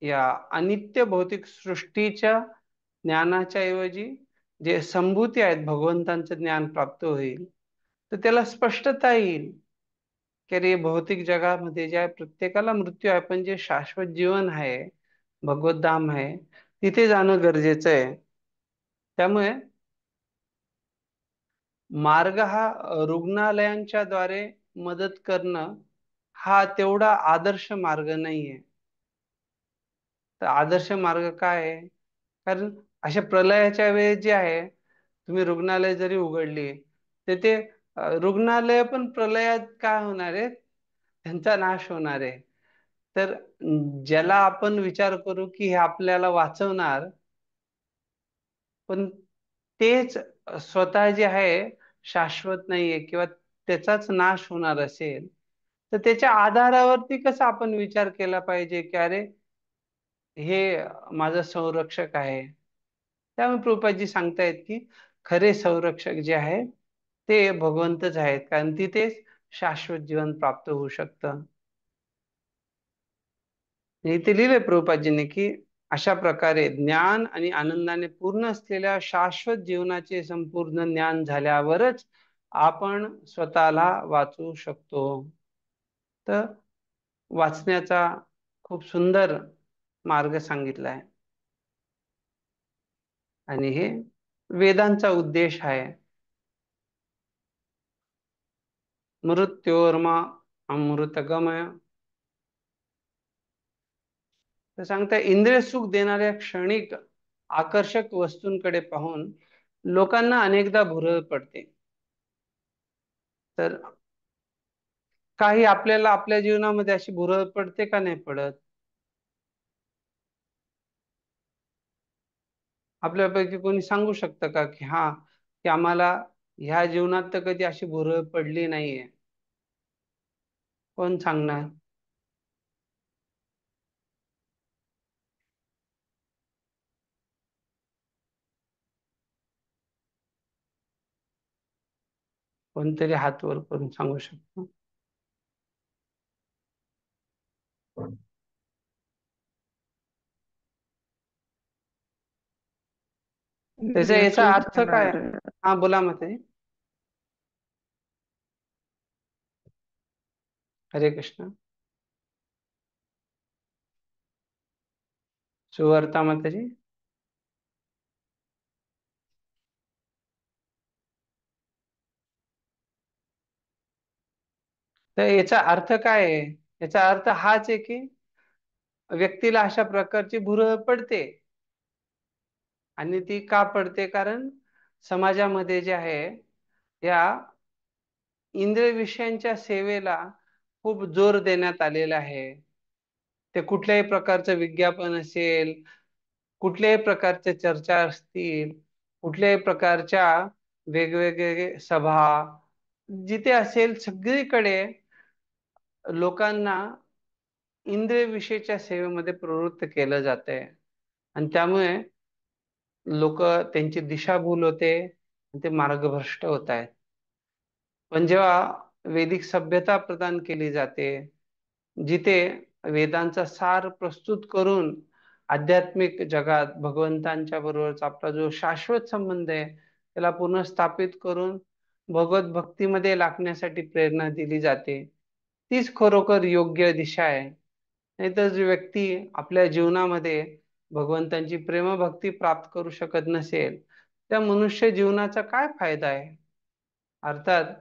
A: या अनित्य भौतिक सृष्टीच्या ज्ञानाच्या ऐवजी जे संभूती आहेत भगवंतांचं ज्ञान प्राप्त होईल, तर त्याला स्पष्टता येईल की अरे भौतिक जगामध्ये ज्या प्रत्येकाला मृत्यू आहे, पण जे शाश्वत जीवन आहे, भगवत धाम आहे, तिथे जाणं गरजेचं आहे. त्यामुळे मार्ग हा रुग्णालयांच्या द्वारे मदत करणं हा तेवढा आदर्श मार्ग नाहीये. तर आदर्श मार्ग काय आहे? कारण अशा प्रलयाच्या वेळेस जे आहे, तुम्ही रुग्णालय जरी उघडली तर ते रुग्णालय पण प्रलयात काय होणार आहे, त्यांचा नाश होणार आहे. तर ज्याला आपण विचार करू की हे आपल्याला वाचवणार, पण तेच स्वतः जे आहे शाश्वत नाहीये किंवा त्याचाच नाश होणार असेल, तर त्याच्या आधारावरती कसं आपण विचार केला पाहिजे की अरे हे माझं संरक्षक आहे. त्यामुळे प्रभुपादजी सांगतायत की खरे संरक्षक जे आहे ते भगवंतच आहेत, कारण तिथेच शाश्वत जीवन प्राप्त होऊ शकतं. इथे लिहिलंय प्रभुपादजींनी की अशा प्रकारे ज्ञान आणि आनंदाने पूर्ण असलेल्या शाश्वत जीवनाचे संपूर्ण ज्ञान झाल्यावरच आपण स्वतःला वाचवू शकतो. तर वाचण्याचा खूप सुंदर मार्ग सांगितला आहे आणि हे वेदांचा उद्देश आहे. मृत्योर्मा अमृतगमय. तर सांगता इंद्रिय सुख देणाऱ्या क्षणिक आकर्षक वस्तूंकडे पाहून लोकांना अनेकदा भुरळ पडते. तर काही आपल्याला आपल्या जीवनामध्ये अशी भुरळ पडते का नाही पडत? आपल्यापैकी कोणी सांगू शकतं का की हा की आम्हाला ह्या जीवनात तर कधी अशी भुरळ पडली नाहीये? कोण सांगणार? कोणतरी हात वर करून सांगू शकतो? त्याचा याचा अर्थ काय? हा बोला मते. हरे कृष्ण. सुवर्ता माताजी. तर याचा अर्थ काय आहे? याचा अर्थ हाच आहे की व्यक्तीला अशा प्रकारची भुरळ पडते. आणि ती का पडते? कारण समाजामध्ये जे आहे या इंद्रिय विषयांच्या सेवेला खूप जोर देण्यात आलेला आहे. ते कुठल्याही प्रकारचं विज्ञापन असेल, कुठल्याही प्रकारच्या चर्चा असतील, कुठल्याही प्रकारच्या वेगवेगळे सभा जिथे असेल, सगळीकडे लोकांना इंद्रिय विषयीच्या सेवेमध्ये प्रवृत्त केलं जातंय आणि त्यामुळे लोक त्यांची दिशाभूल होते आणि ते मार्गभ्रष्ट होत आहेत. पण जेव्हा वैदिक सभ्यता प्रदान केली जाते, जिथे वेदांचा सार प्रस्तुत करून आध्यात्मिक जगात भगवंतांच्या बरोबरचा आपला जो शाश्वत संबंध आहे त्याला पुनर्स्थापित करून भगवत भक्तीमध्ये लागण्यासाठी प्रेरणा दिली जाते, तीच खरोखर योग्य दिशा आहे. नाहीतर जो व्यक्ती आपल्या जीवनामध्ये भगवंतांची प्रेमभक्ती प्राप्त करू शकत नसेल, त्या मनुष्य जीवनाचा काय फायदा आहे? अर्थात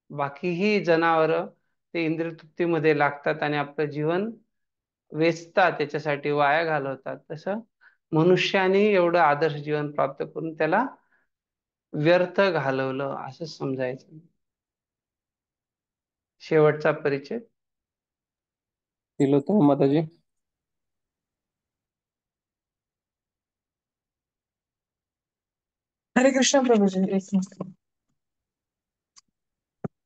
A: बाकीही जनावरं ते इंद्रिय तृप्तीमध्ये लागतात आणि आपलं जीवन वेचतात, त्याच्यासाठी वाया घालवतात. तसं मनुष्याने एवढं आदर्श जीवन प्राप्त करून त्याला व्यर्थ घालवलं असं समजायचं. शेवटचा परिचय.
B: तिलोत्तमा माताजी.
H: हरे कृष्ण प्रभूजी. एक मिनिट.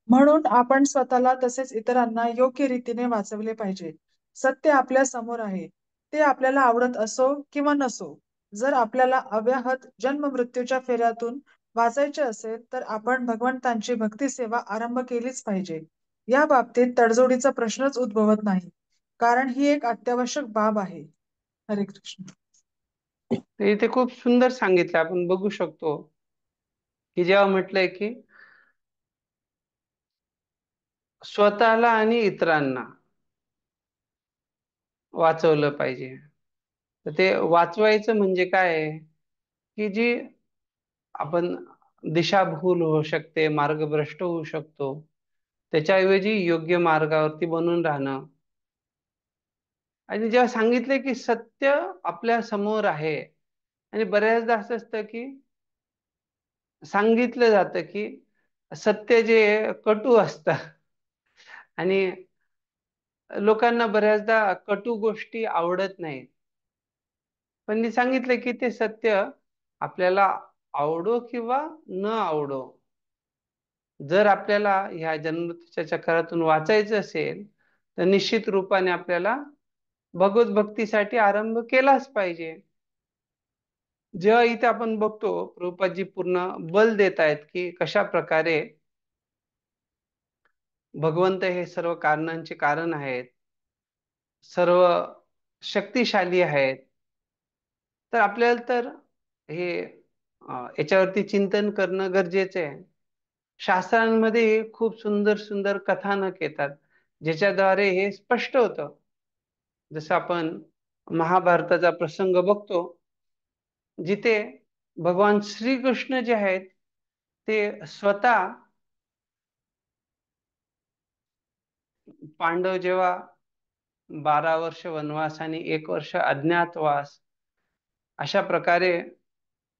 H: म्हणून आपण स्वतःला तसेच इतरांना योग्य रीतीने वाचवले पाहिजे. सत्य आपल्या समोर आहे, ते आपल्याला आवडत असो किंवा नसो. जर आपल्याला अव्याहत जन्म मृत्यूच्या फेऱ्यातून वाचायचे असेल तर आपण भगवंतांची भक्ती सेवा आरंभ केलीच पाहिजे. या बाबतीत तडजोडीचा प्रश्नच उद्भवत नाही, कारण ही एक अत्यावश्यक बाब आहे. हरे कृष्ण.
A: ते इथे खूप सुंदर सांगितलं. आपण बघू शकतो की जेव्हा म्हटलंय की स्वतःला आणि इतरांना वाचवलं पाहिजे, तर ते वाचवायचं म्हणजे काय आहे की जी आपण दिशाभूल होऊ शकते, मार्गभ्रष्ट होऊ शकतो, त्याच्याऐवजी योग्य मार्गावरती बनून राहणं. आणि जेव्हा सांगितले की सत्य आपल्या समोर आहे, आणि बऱ्याचदा असं असतं की सांगितलं जातं की सत्य जे कटू असतं आणि लोकांना बऱ्याचदा कटू गोष्टी आवडत नाहीत. पण मी सांगितलं की ते सत्य आपल्याला आवडो किंवा न आवडो, जर आपल्याला ह्या जन्ममृत्यूच्या चक्रातून वाचायचं असेल तर निश्चित रूपाने आपल्याला भगवत भक्तीसाठी आरंभ केलाच पाहिजे. जेव्हा इथे आपण बघतो प्रभुपादजी पूर्ण बल देत आहेत की कशा प्रकारे भगवंत हे सर्व कारणांचे कारण आहेत, सर्व शक्तिशाली आहेत, तर आपल्याला तर हे याच्यावरती चिंतन करणं गरजेचं आहे. शास्त्रांमध्ये खूप सुंदर सुंदर कथानक येतात ज्याच्याद्वारे हे स्पष्ट होतं. जसं आपण महाभारताचा प्रसंग बघतो, जिथे भगवान श्रीकृष्ण जे आहेत ते स्वतः पांडव जेव्हा 12 वर्ष वनवास आणि 1 वर्ष अज्ञातवास अशा प्रकारे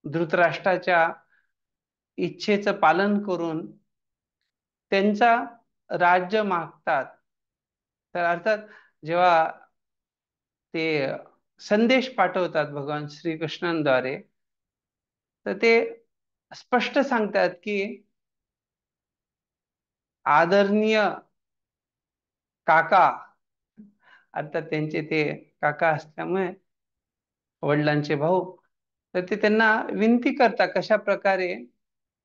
A: धृतराष्ट्राच्या इच्छेचं पालन करून त्यांचा राज्य मागतात, तर अर्थात जेव्हा ते संदेश पाठवतात भगवान श्रीकृष्णांद्वारे, तर ते स्पष्ट सांगतात की आदरणीय काका, अर्थात त्यांचे ते काका असल्यामुळे वडिलांचे भाऊ, तर ते त्यांना विनंती करतात कशा प्रकारे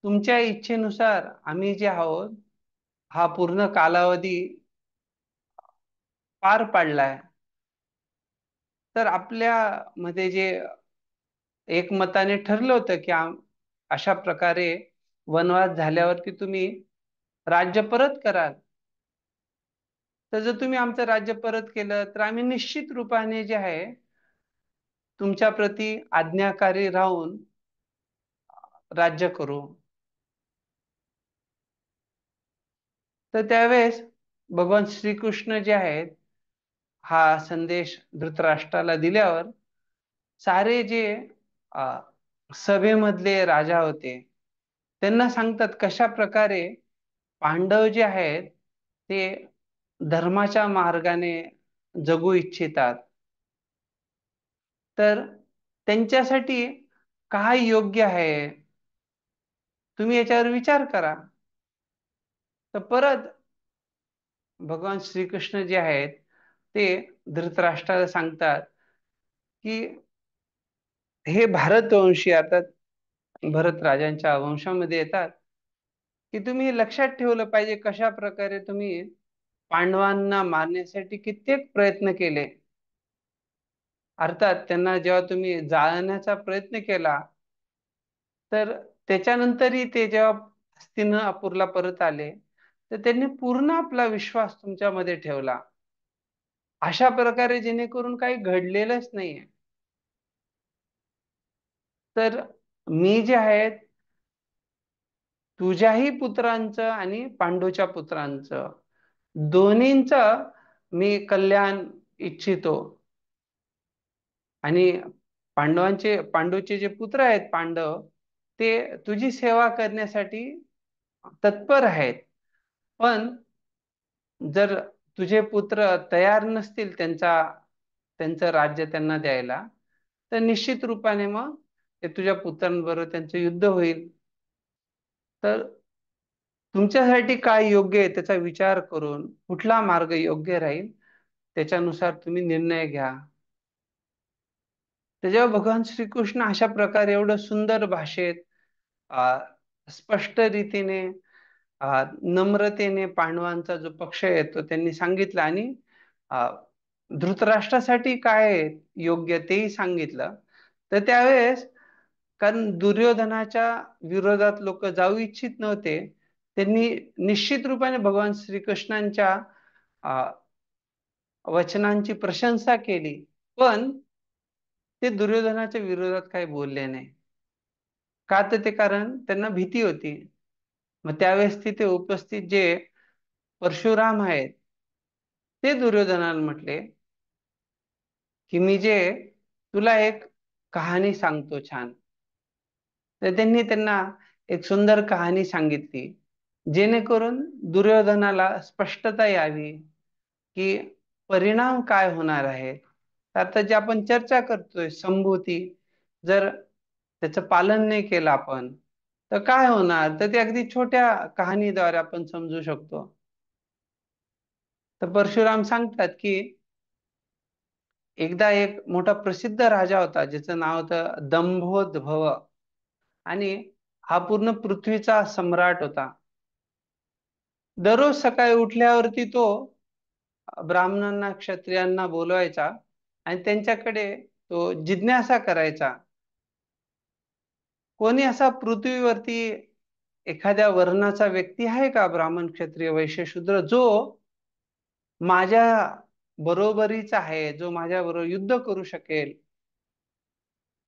A: तुमच्या इच्छेनुसार आम्ही जे आहोत हा पूर्ण कालावधी पार पाडलाय, तर आपल्या मध्ये जे एकमताने ठरलं होतं की अशा प्रकारे वनवास झाल्यावरती तुम्ही राज्य परत कराल, तर जर तुम्ही आमचं राज्य परत केलं तर आम्ही निश्चित रूपाने जे आहे तुमच्या प्रती आज्ञाकारी राहून राज्य करू. तर त्यावेळेस भगवान श्रीकृष्ण जे आहेत हा संदेश धृतराष्ट्राला दिल्यावर सारे जे सभेमधले राजा होते त्यांना सांगतात कशा प्रकारे पांडव जे आहेत ते धर्माच्या मार्गाने जगू इच्छितात, तर त्यांच्यासाठी काय योग्य आहे तुम्ही याच्यावर विचार करा. तर परत भगवान श्रीकृष्ण जे आहेत ते धृतराष्ट्राला सांगतात की हे भारतवंशी, आता भरत राजांच्या वंशामध्ये येतात, की तुम्ही लक्षात ठेवलं पाहिजे कशा प्रकारे तुम्ही पांडवांना मारण्यासाठी कित्येक प्रयत्न केले. अर्थात त्यांना जेव्हा तुम्ही जाळण्याचा प्रयत्न केला, तर त्याच्यानंतरही ते जेव्हा हस्तिनापूरला परत आले तर त्यांनी पूर्ण आपला विश्वास तुमच्यामध्ये ठेवला, अशा प्रकारे जेणेकरून काही घडलेलंच नाहीये. तर मी जे आहेत तुझ्याही पुत्रांचं आणि पांडूच्या पुत्रांचं दोन्हींचं मी कल्याण इच्छितो, आणि पांडूचे जे पुत्र आहेत पांडव ते तुझी सेवा करण्यासाठी तत्पर आहेत. पण जर तुझे पुत्र तयार नसतील त्यांचं राज्य त्यांना द्यायला, तर निश्चित रूपाने मग ते तुझ्या पुत्रांबरोबर त्यांचं युद्ध होईल. तर तुमच्यासाठी काय योग्य आहे त्याचा विचार करून कुठला मार्ग योग्य राहील त्याच्यानुसार तुम्ही निर्णय घ्या. तर जेव्हा भगवान श्रीकृष्ण अशा प्रकारे एवढं सुंदर भाषेत स्पष्ट रीतीने नम्रतेने पांडवांचा जो पक्ष आहे तो त्यांनी सांगितला, आणि धृतराष्ट्रासाठी काय योग्य तेही सांगितलं, तर त्यावेळेस कारण दुर्योधनाच्या विरोधात लोक जाऊ इच्छित नव्हते, त्यांनी निश्चित रूपाने भगवान श्रीकृष्णांच्या वचनांची प्रशंसा केली, पण ते दुर्योधनाच्या विरोधात काही बोलले नाही. का तर ते कारण त्यांना भीती होती. मग त्यावेळेस तिथे उपस्थित जे परशुराम आहेत ते दुर्योधनाला म्हटले की मी जे तुला एक कहाणी सांगतो छान. तर त्यांनी त्यांना एक सुंदर कहाणी सांगितली जेणेकरून दुर्योधनाला स्पष्टता यावी की परिणाम काय होणार आहे. आता जे आपण चर्चा करतोय संभूती, जर त्याचं पालन नाही केलं आपण तर काय होणार, तर ते अगदी छोट्या कहाणीद्वारे आपण समजू शकतो. तर परशुराम सांगतात की एकदा एक मोठा प्रसिद्ध राजा होता ज्याचं नाव होतं दंभोद्भव, आणि हा पूर्ण पृथ्वीचा सम्राट होता. दररोज सकाळी उठल्यावरती तो ब्राह्मणांना क्षत्रियांना बोलवायचा आणि त्यांच्याकडे तो जिज्ञासा करायचा, कोणी असा पृथ्वीवरती एखाद्या वर्णाचा व्यक्ती आहे का, ब्राह्मण क्षत्रिय वैश्य शूद्र, जो माझ्या बरोबरीचा आहे, जो माझ्या बरोबर युद्ध करू शकेल.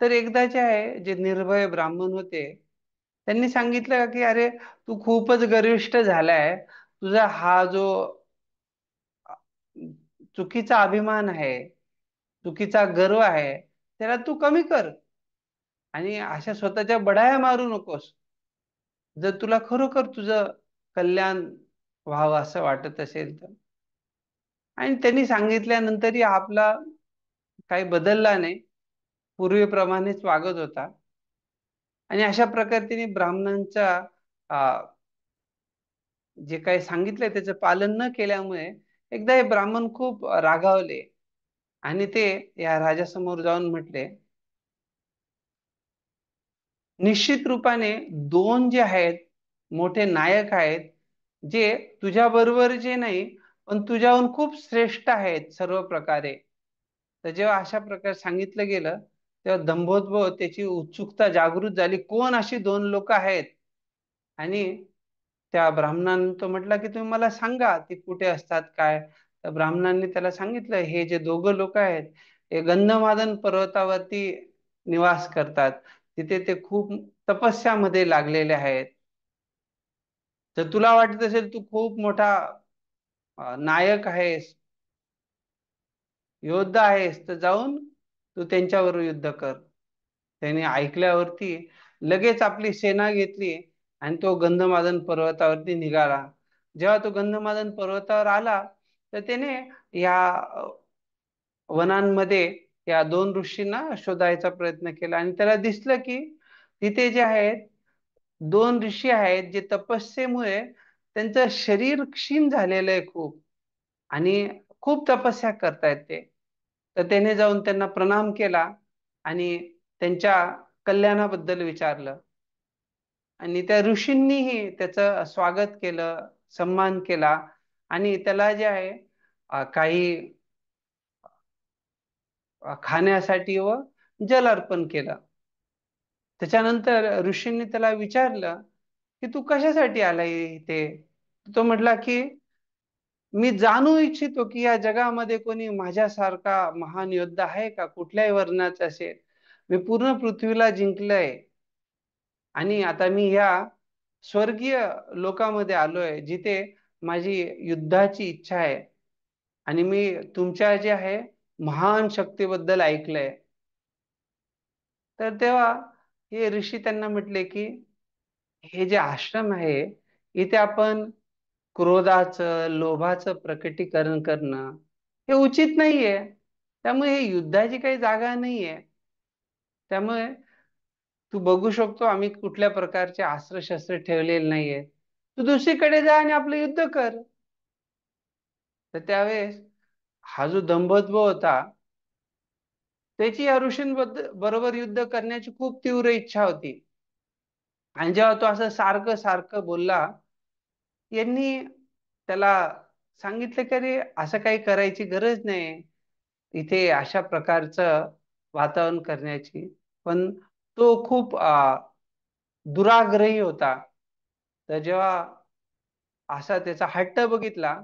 A: तर एकदा जे आहे, जे निर्भय ब्राह्मण होते, त्यांनी सांगितलं की अरे, तू खूपच गर्विष्ठ झालाय. तुझा हा जो चुकीचा अभिमान आहे, चुकीचा गर्व आहे, त्याला तू कमी कर आणि अशा स्वतःच्या बढाया मारू नकोस. जर तुला खरोखर तुझं कल्याण व्हावं असं वाटत असेल तर. आणि त्यांनी सांगितल्यानंतरही आपला काही बदलला नाही, पूर्वीप्रमाणेच वागत होता. आणि अशा प्रकारे त्यांनी ब्राह्मणांच्या जे काही सांगितलंय त्याचं पालन न केल्यामुळे एकदा हे ब्राह्मण खूप रागावले आणि ते या राजासमोर जाऊन म्हटले, निश्चित रूपाने दोन जे आहेत मोठे नायक आहेत, जे तुझ्या बरोबरचे नाही पण तुझ्याहून खूप श्रेष्ठ आहेत सर्व प्रकारे. तर जेव्हा अशा प्रकारे सांगितलं गेलं तेव्हा दंभोदभव त्याची उत्सुकता जागृत झाली, कोण अशी दोन लोक आहेत. आणि त्या ब्राह्मणाने तो म्हटला की तुम्ही मला सांगा ती कुठे असतात काय. तर ब्राह्मणांनी त्याला सांगितलं, हे जे दोघं लोक आहेत हे गंधमादन पर्वतावरती निवास करतात. तिथे ते खूप तपस्यामध्ये लागलेले आहेत. तर तुला वाटत असेल तू खूप मोठा नायक आहेस, योद्धा आहेस, तर जाऊन तू त्यांच्यावर युद्ध कर. त्याने ऐकल्यावरती लगेच आपली सेना घेतली आणि तो गंधमादन पर्वतावरती निघाला. जेव्हा तो गंधमादन पर्वतावर आला तर त्याने या वनांमध्ये या दोन ऋषींना शोधायचा प्रयत्न केला आणि त्याला दिसलं की तिथे जे आहेत दोन ऋषी आहेत जे तपस्येमुळे त्यांचं शरीर क्षीण झालेलं आहे खूप, आणि खूप तपस्या करतायत ते. तर त्याने जाऊन त्यांना प्रणाम केला आणि त्यांच्या कल्याणाबद्दल विचारलं आणि त्या ऋषींनीही त्याचं स्वागत केलं, सन्मान केला आणि त्याला जे आहे काही खाण्यासाठी व जल अर्पण केलं. त्याच्यानंतर ऋषींनी त्याला विचारलं की तू कशासाठी आलाय इथे. तो म्हटला की मी जाणू इच्छितो की या जगामध्ये कोणी माझ्यासारखा महान योद्धा आहे का, कुठल्याही वर्णाचा असेल. मी पूर्ण पृथ्वीला जिंकलंय आणि आता मी ह्या स्वर्गीय लोकामध्ये आलोय जिथे माझी युद्धाची इच्छा आहे आणि मी तुमच्या जे आहे महान शक्तीबद्दल ऐकलंय. तर तेव्हा हे ऋषी त्यांना म्हटले की हे जे आश्रम आहे इथे आपण क्रोधाचं लोभाचं प्रकटीकरण करणं हे उचित नाहीये. त्यामुळे हे युद्धाची काही जागा नाहीये. त्यामुळे तू बघू शकतो आम्ही कुठल्या प्रकारचे अस्त्रशस्त्र ठेवलेले नाहीये. तू दुसरीकडे जा आणि आपलं युद्ध कर. तर त्यावेळेस हा जो दंभोदभ होता त्याची या ऋषींबद्दल बरोबर युद्ध करण्याची खूप तीव्र इच्छा होती. आणि जेव्हा तो असं सारखं सारखं बोलला, यांनी त्याला सांगितलं की अरे असं काही करायची गरज नाही इथे अशा प्रकारचं वातावरण करण्याची. पण तो खूप दुराग्रही होता. तर जेव्हा असा त्याचा हट्ट बघितला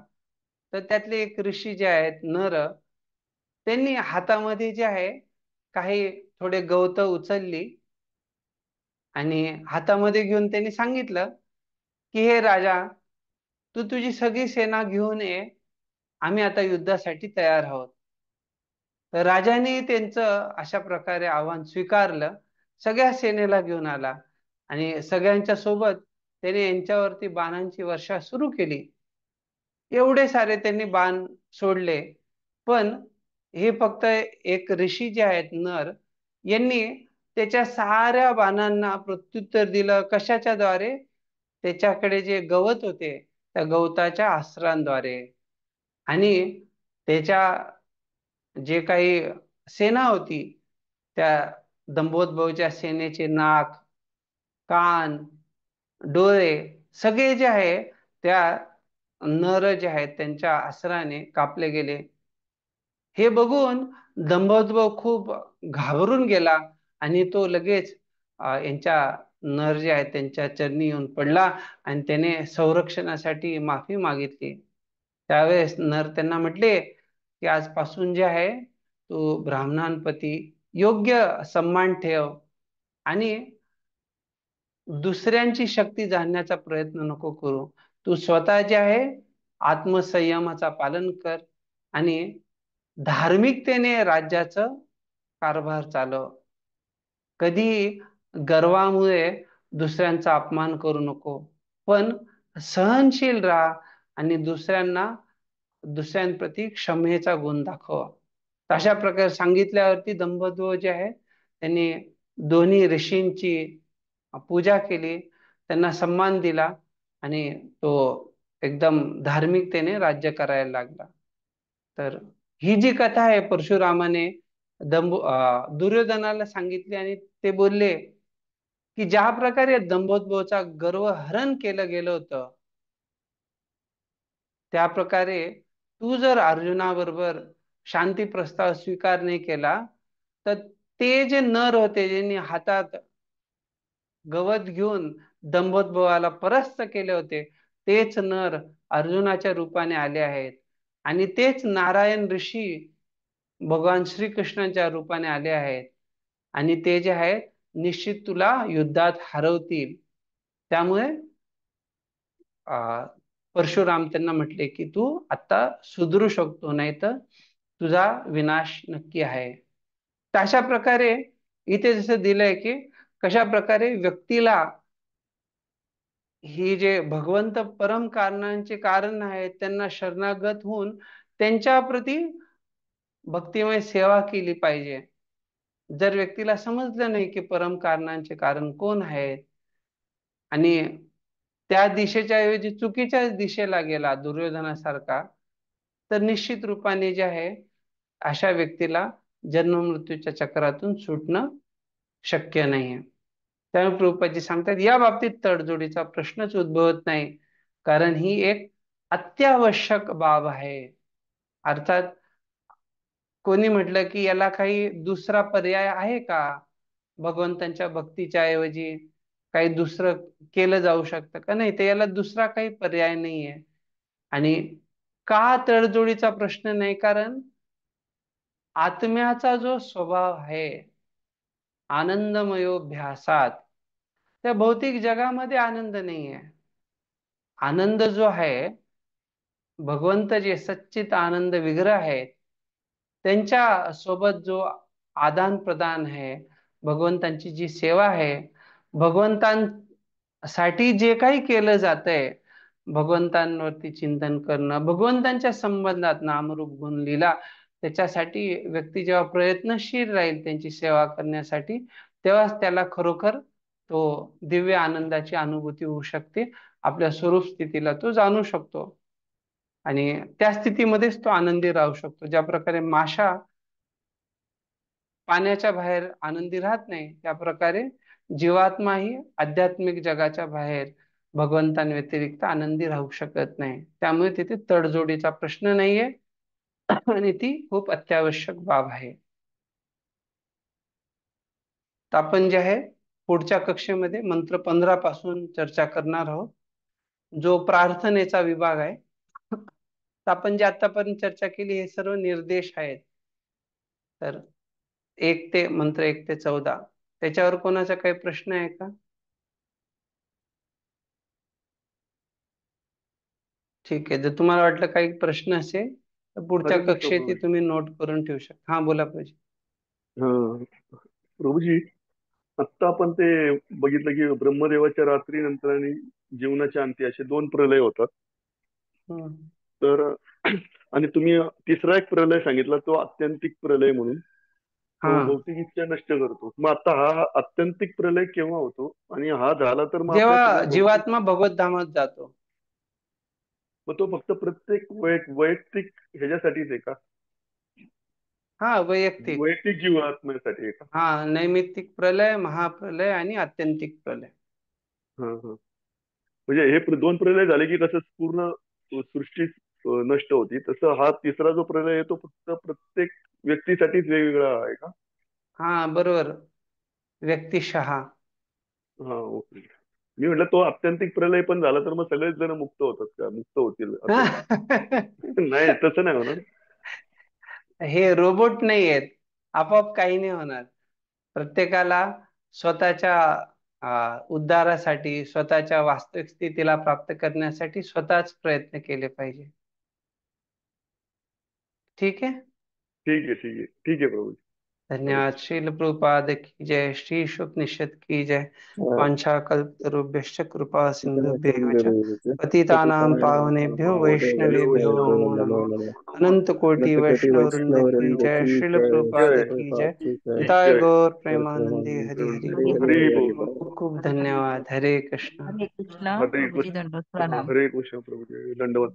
A: तर त्यातले एक ऋषी जे आहेत नर, त्यांनी हातामध्ये जे आहे काही थोडे गवत उचलली आणि हातामध्ये घेऊन त्यांनी सांगितलं की हे राजा, तू तुझी सगळी सेना घेऊन ये, आम्ही आता युद्धासाठी तयार आहोत. तर राजाने त्यांचं अशा प्रकारे आव्हान स्वीकारलं, सगळ्या सेनेला घेऊन आला आणि सगळ्यांच्या सोबत त्याने यांच्यावरती बाणांची वर्षा सुरू केली. एवढे सारे त्यांनी बाण सोडले, पण हे फक्त एक ऋषी जे आहेत नर, यांनी त्याच्या साऱ्या बाणांना प्रत्युत्तर दिलं. कशाच्या द्वारे? त्याच्याकडे जे गवत होते त्या गवताच्या अस्त्रांद्वारे. आणि त्याच्या जे काही सेना होती त्या दंभोदभवच्या सेनेचे नाक, कान, डोळे सगळे जे आहे त्या नर जे आहेत त्यांच्या अस्त्राने कापले गेले. हे बघून दंभोदभ खूप घाबरून गेला आणि तो लगेच यांच्या नर जे आहेत त्यांच्या चरणी येऊन पडला आणि त्याने संरक्षणासाठी माफी मागितली. त्यावेळेस नर त्यांना म्हटले की आजपासून जे आहे तू ब्राह्मणांप्रती योग्य सन्मान ठेव आणि दुसऱ्यांची शक्ती जाणण्याचा प्रयत्न नको करू. तू स्वतः जे आहे आत्मसंयमाचा पालन कर आणि धार्मिकतेने राज्याचं कारभार चालव. कधी गर्वामुळे दुसऱ्यांचा अपमान करू नको, पण सहनशील राहा आणि दुसऱ्यांप्रती क्षमेचा गुण दाखवा. अशा प्रकारे सांगितल्यावरती दंपती जे आहे त्यांनी दोन्ही ऋषींची पूजा केली, त्यांना सन्मान दिला आणि तो एकदम धार्मिकतेने राज्य करायला लागला. तर ही जी कथा आहे परशुरामाने दुर्योधनाला सांगितली आणि ते बोलले की ज्या प्रकारे दंभोदभवचा गर्व हरण केलं गेलं होतं, त्या प्रकारे तू जर अर्जुनाबरोबर शांती प्रस्ताव स्वीकार नाही केला तर ते जे नर होते ज्यांनी हातात गवत घेऊन दंभोदभवाला परास्त केले होते, तेच नर अर्जुनाच्या रूपाने आले आहेत आणि तेच नारायण ऋषी भगवान श्रीकृष्णांच्या रूपाने आले आहेत आणि ते जे आहेत निश्चित तुला युद्धात हरवतील. त्यामुळे परशुराम त्यांना म्हटले की तू आता सुधरू शकतो, नाही तर तुझा विनाश नक्की आहे. तर अशा प्रकारे इथे जसं दिलंय की कशा प्रकारे व्यक्तीला ही जे भगवंत परम कारणांचे कारण आहेत त्यांना शरणागत होऊन त्यांच्या प्रती भक्तिमय सेवा केली पाहिजे. जर व्यक्तीला समजलं नाही की परम कारणांचे कारण कोण आहेत आणि त्या दिशेच्या ऐवजी चुकीच्या दिशेला गेला दुर्योधनासारखा, तर निश्चित रूपाने जे आहे अशा व्यक्तीला जन्म मृत्यूच्या चक्रातून सुटणं शक्य नाहीये. त्यामुळे प्रभुपादजी सांगतात या बाबतीत तडजोडीचा प्रश्नच उद्भवत नाही, कारण ही एक अत्यावश्यक बाब आहे. अर्थात कोणी म्हटलं की याला काही दुसरा पर्याय आहे का, भगवंतांच्या भक्तीच्या ऐवजी काही दुसरं केलं जाऊ शकतं का? नाही, तर याला दुसरा काही पर्याय नाहीये. आणि का तडजोडीचा प्रश्न नाही, कारण आत्म्याचा जो स्वभाव आहे आनंदमयोभ्यासात, त्या भौतिक जगामध्ये आनंद नाहीये. आनंद जो आहे भगवंत जे सच्चित आनंद विग्रह आहेत त्यांच्या सोबत जो आदान प्रदान आहे, भगवंतांची जी सेवा आहे, भगवंतांसाठी जे काही केलं जातंय, भगवंतांवरती चिंतन करणं, भगवंतांच्या संबंधात नामरूप गुण लीला, त्याच्यासाठी व्यक्ती जेव्हा प्रयत्नशील राहील त्यांची सेवा करण्यासाठी, तेव्हाच त्याला खरोखर तो दिव्य आनंदाची अनुभूती होऊ शकते. आपल्या स्वरूप स्थितीला तो जाणू शकतो आणि त्या स्थितीमध्येच तो आनंदी राहू शकतो. ज्या प्रकारे माशा पाण्याच्या बाहेर आनंदी राहत नाही, त्या प्रकारे जीवात्मा ही आध्यात्मिक जगाच्या बाहेर भगवंतांव्यतिरिक्त आनंदी राहू शकत नाही. त्यामुळे तिथे तडजोडीचा प्रश्न नाहीये आणि ती खूप अत्यावश्यक बाब आहे. तर आपण जे आहे पुढच्या कक्षेमध्ये मंत्र 15 पासून चर्चा करणार आहोत, जो प्रार्थनेचा विभाग आहे. तर आपण जे आतापर्यंत चर्चा केली हे सर्व निर्देश आहेत. तर मंत्र 1 ते 14 त्याच्यावर कोणाचा काही प्रश्न आहे का? ठीक आहे, जर तुम्हाला वाटलं काही प्रश्न असेल तर पुढच्या
I: हरे कृष्ण
A: कक्षेत ते
I: प्रभूजी.
A: तुम्ही नोट करून ठेवू शकता. हा बोला प्रभूजी.
I: प्रभूजी, आत्ता आपण ते बघितलं की ब्रह्मदेवाच्या रात्री नंतर आणि जीवनाच्या अंती असे 2 प्रलय होतात.
A: हम्म.
I: तर आणि तुम्ही तिसरा एक प्रलय सांगितला, तो आत्यंतिक प्रलय म्हणून, तो
A: हा,
I: भौतिक इच्छा नष्ट करतो. मग आता हा आत्यंतिक प्रलय केव्हा होतो आणि हा झाला तर मग आपल्या
A: जेव्हा
I: सगळ्या भौतिक,
A: जीवात्मा भगवत धामात जातो.
I: मग तो फक्त प्रत्येक वैयक्तिक ह्याच्यासाठीच आहे का?
A: हा, वैयक्तिक.
I: वैयक्तिक जीवात्म्यासाठी आहे का?
A: हा, नैमित्तिक प्रलय, महाप्रलय आणि आत्यंतिक प्रलय.
I: हा हा. म्हणजे हे 2 प्रलय झाले की कसं पूर्ण सृष्टी नष्ट होती, तसं हा तिसरा जो प्रलय आहे तो फक्त प्रत्येक व्यक्तीसाठीच वेगवेगळा आहे का?
A: हा, बरोबर, व्यक्तिशः.
I: हा, ओके. मी म्हटलं तो आत्यंतिक प्रलय पण झाला तर मग सगळेच जण मुक्त होतात का, मुक्त होतील असं? नाही, तसं नाही होणार.
A: हे रोबोट नाही आहेत, आपोआप काही नाही होणार. प्रत्येकाला स्वतःच्या उद्धारासाठी, स्वतःच्या वास्तविक स्थितीला प्राप्त करण्यासाठी स्वतःच प्रयत्न केले पाहिजे. ठीक आहे.
I: ठीक आहे, ठीक आहे, ठीक आहे प्रभू.
A: धन्यवाद. श्रील प्रभुपाद की जय. श्री उपनिषद की जय. वाञ्छाकल्पतरुभ्यश्च कृपा सिन्धुभ्येव च पतितानां पावनेभ्यो वैष्णवेभ्यो नमो नमः. अनंत कोटि वैष्णव वृंद की जय. श्रील प्रभुपाद
I: जय.
A: की जय.
I: जय.
A: निताय गौर प्रेमानंदे. हरि हरि
I: हरि
A: बोल.
I: बोल.
A: खूप खूप धन्यवाद. हरे कृष्ण.
G: हरे कृष्ण.
I: हरे
G: प्रभुजी
I: कृष्ण.
G: दंडवत प्रणाम.
I: हरे कृष्ण प्रभू, दंडवत.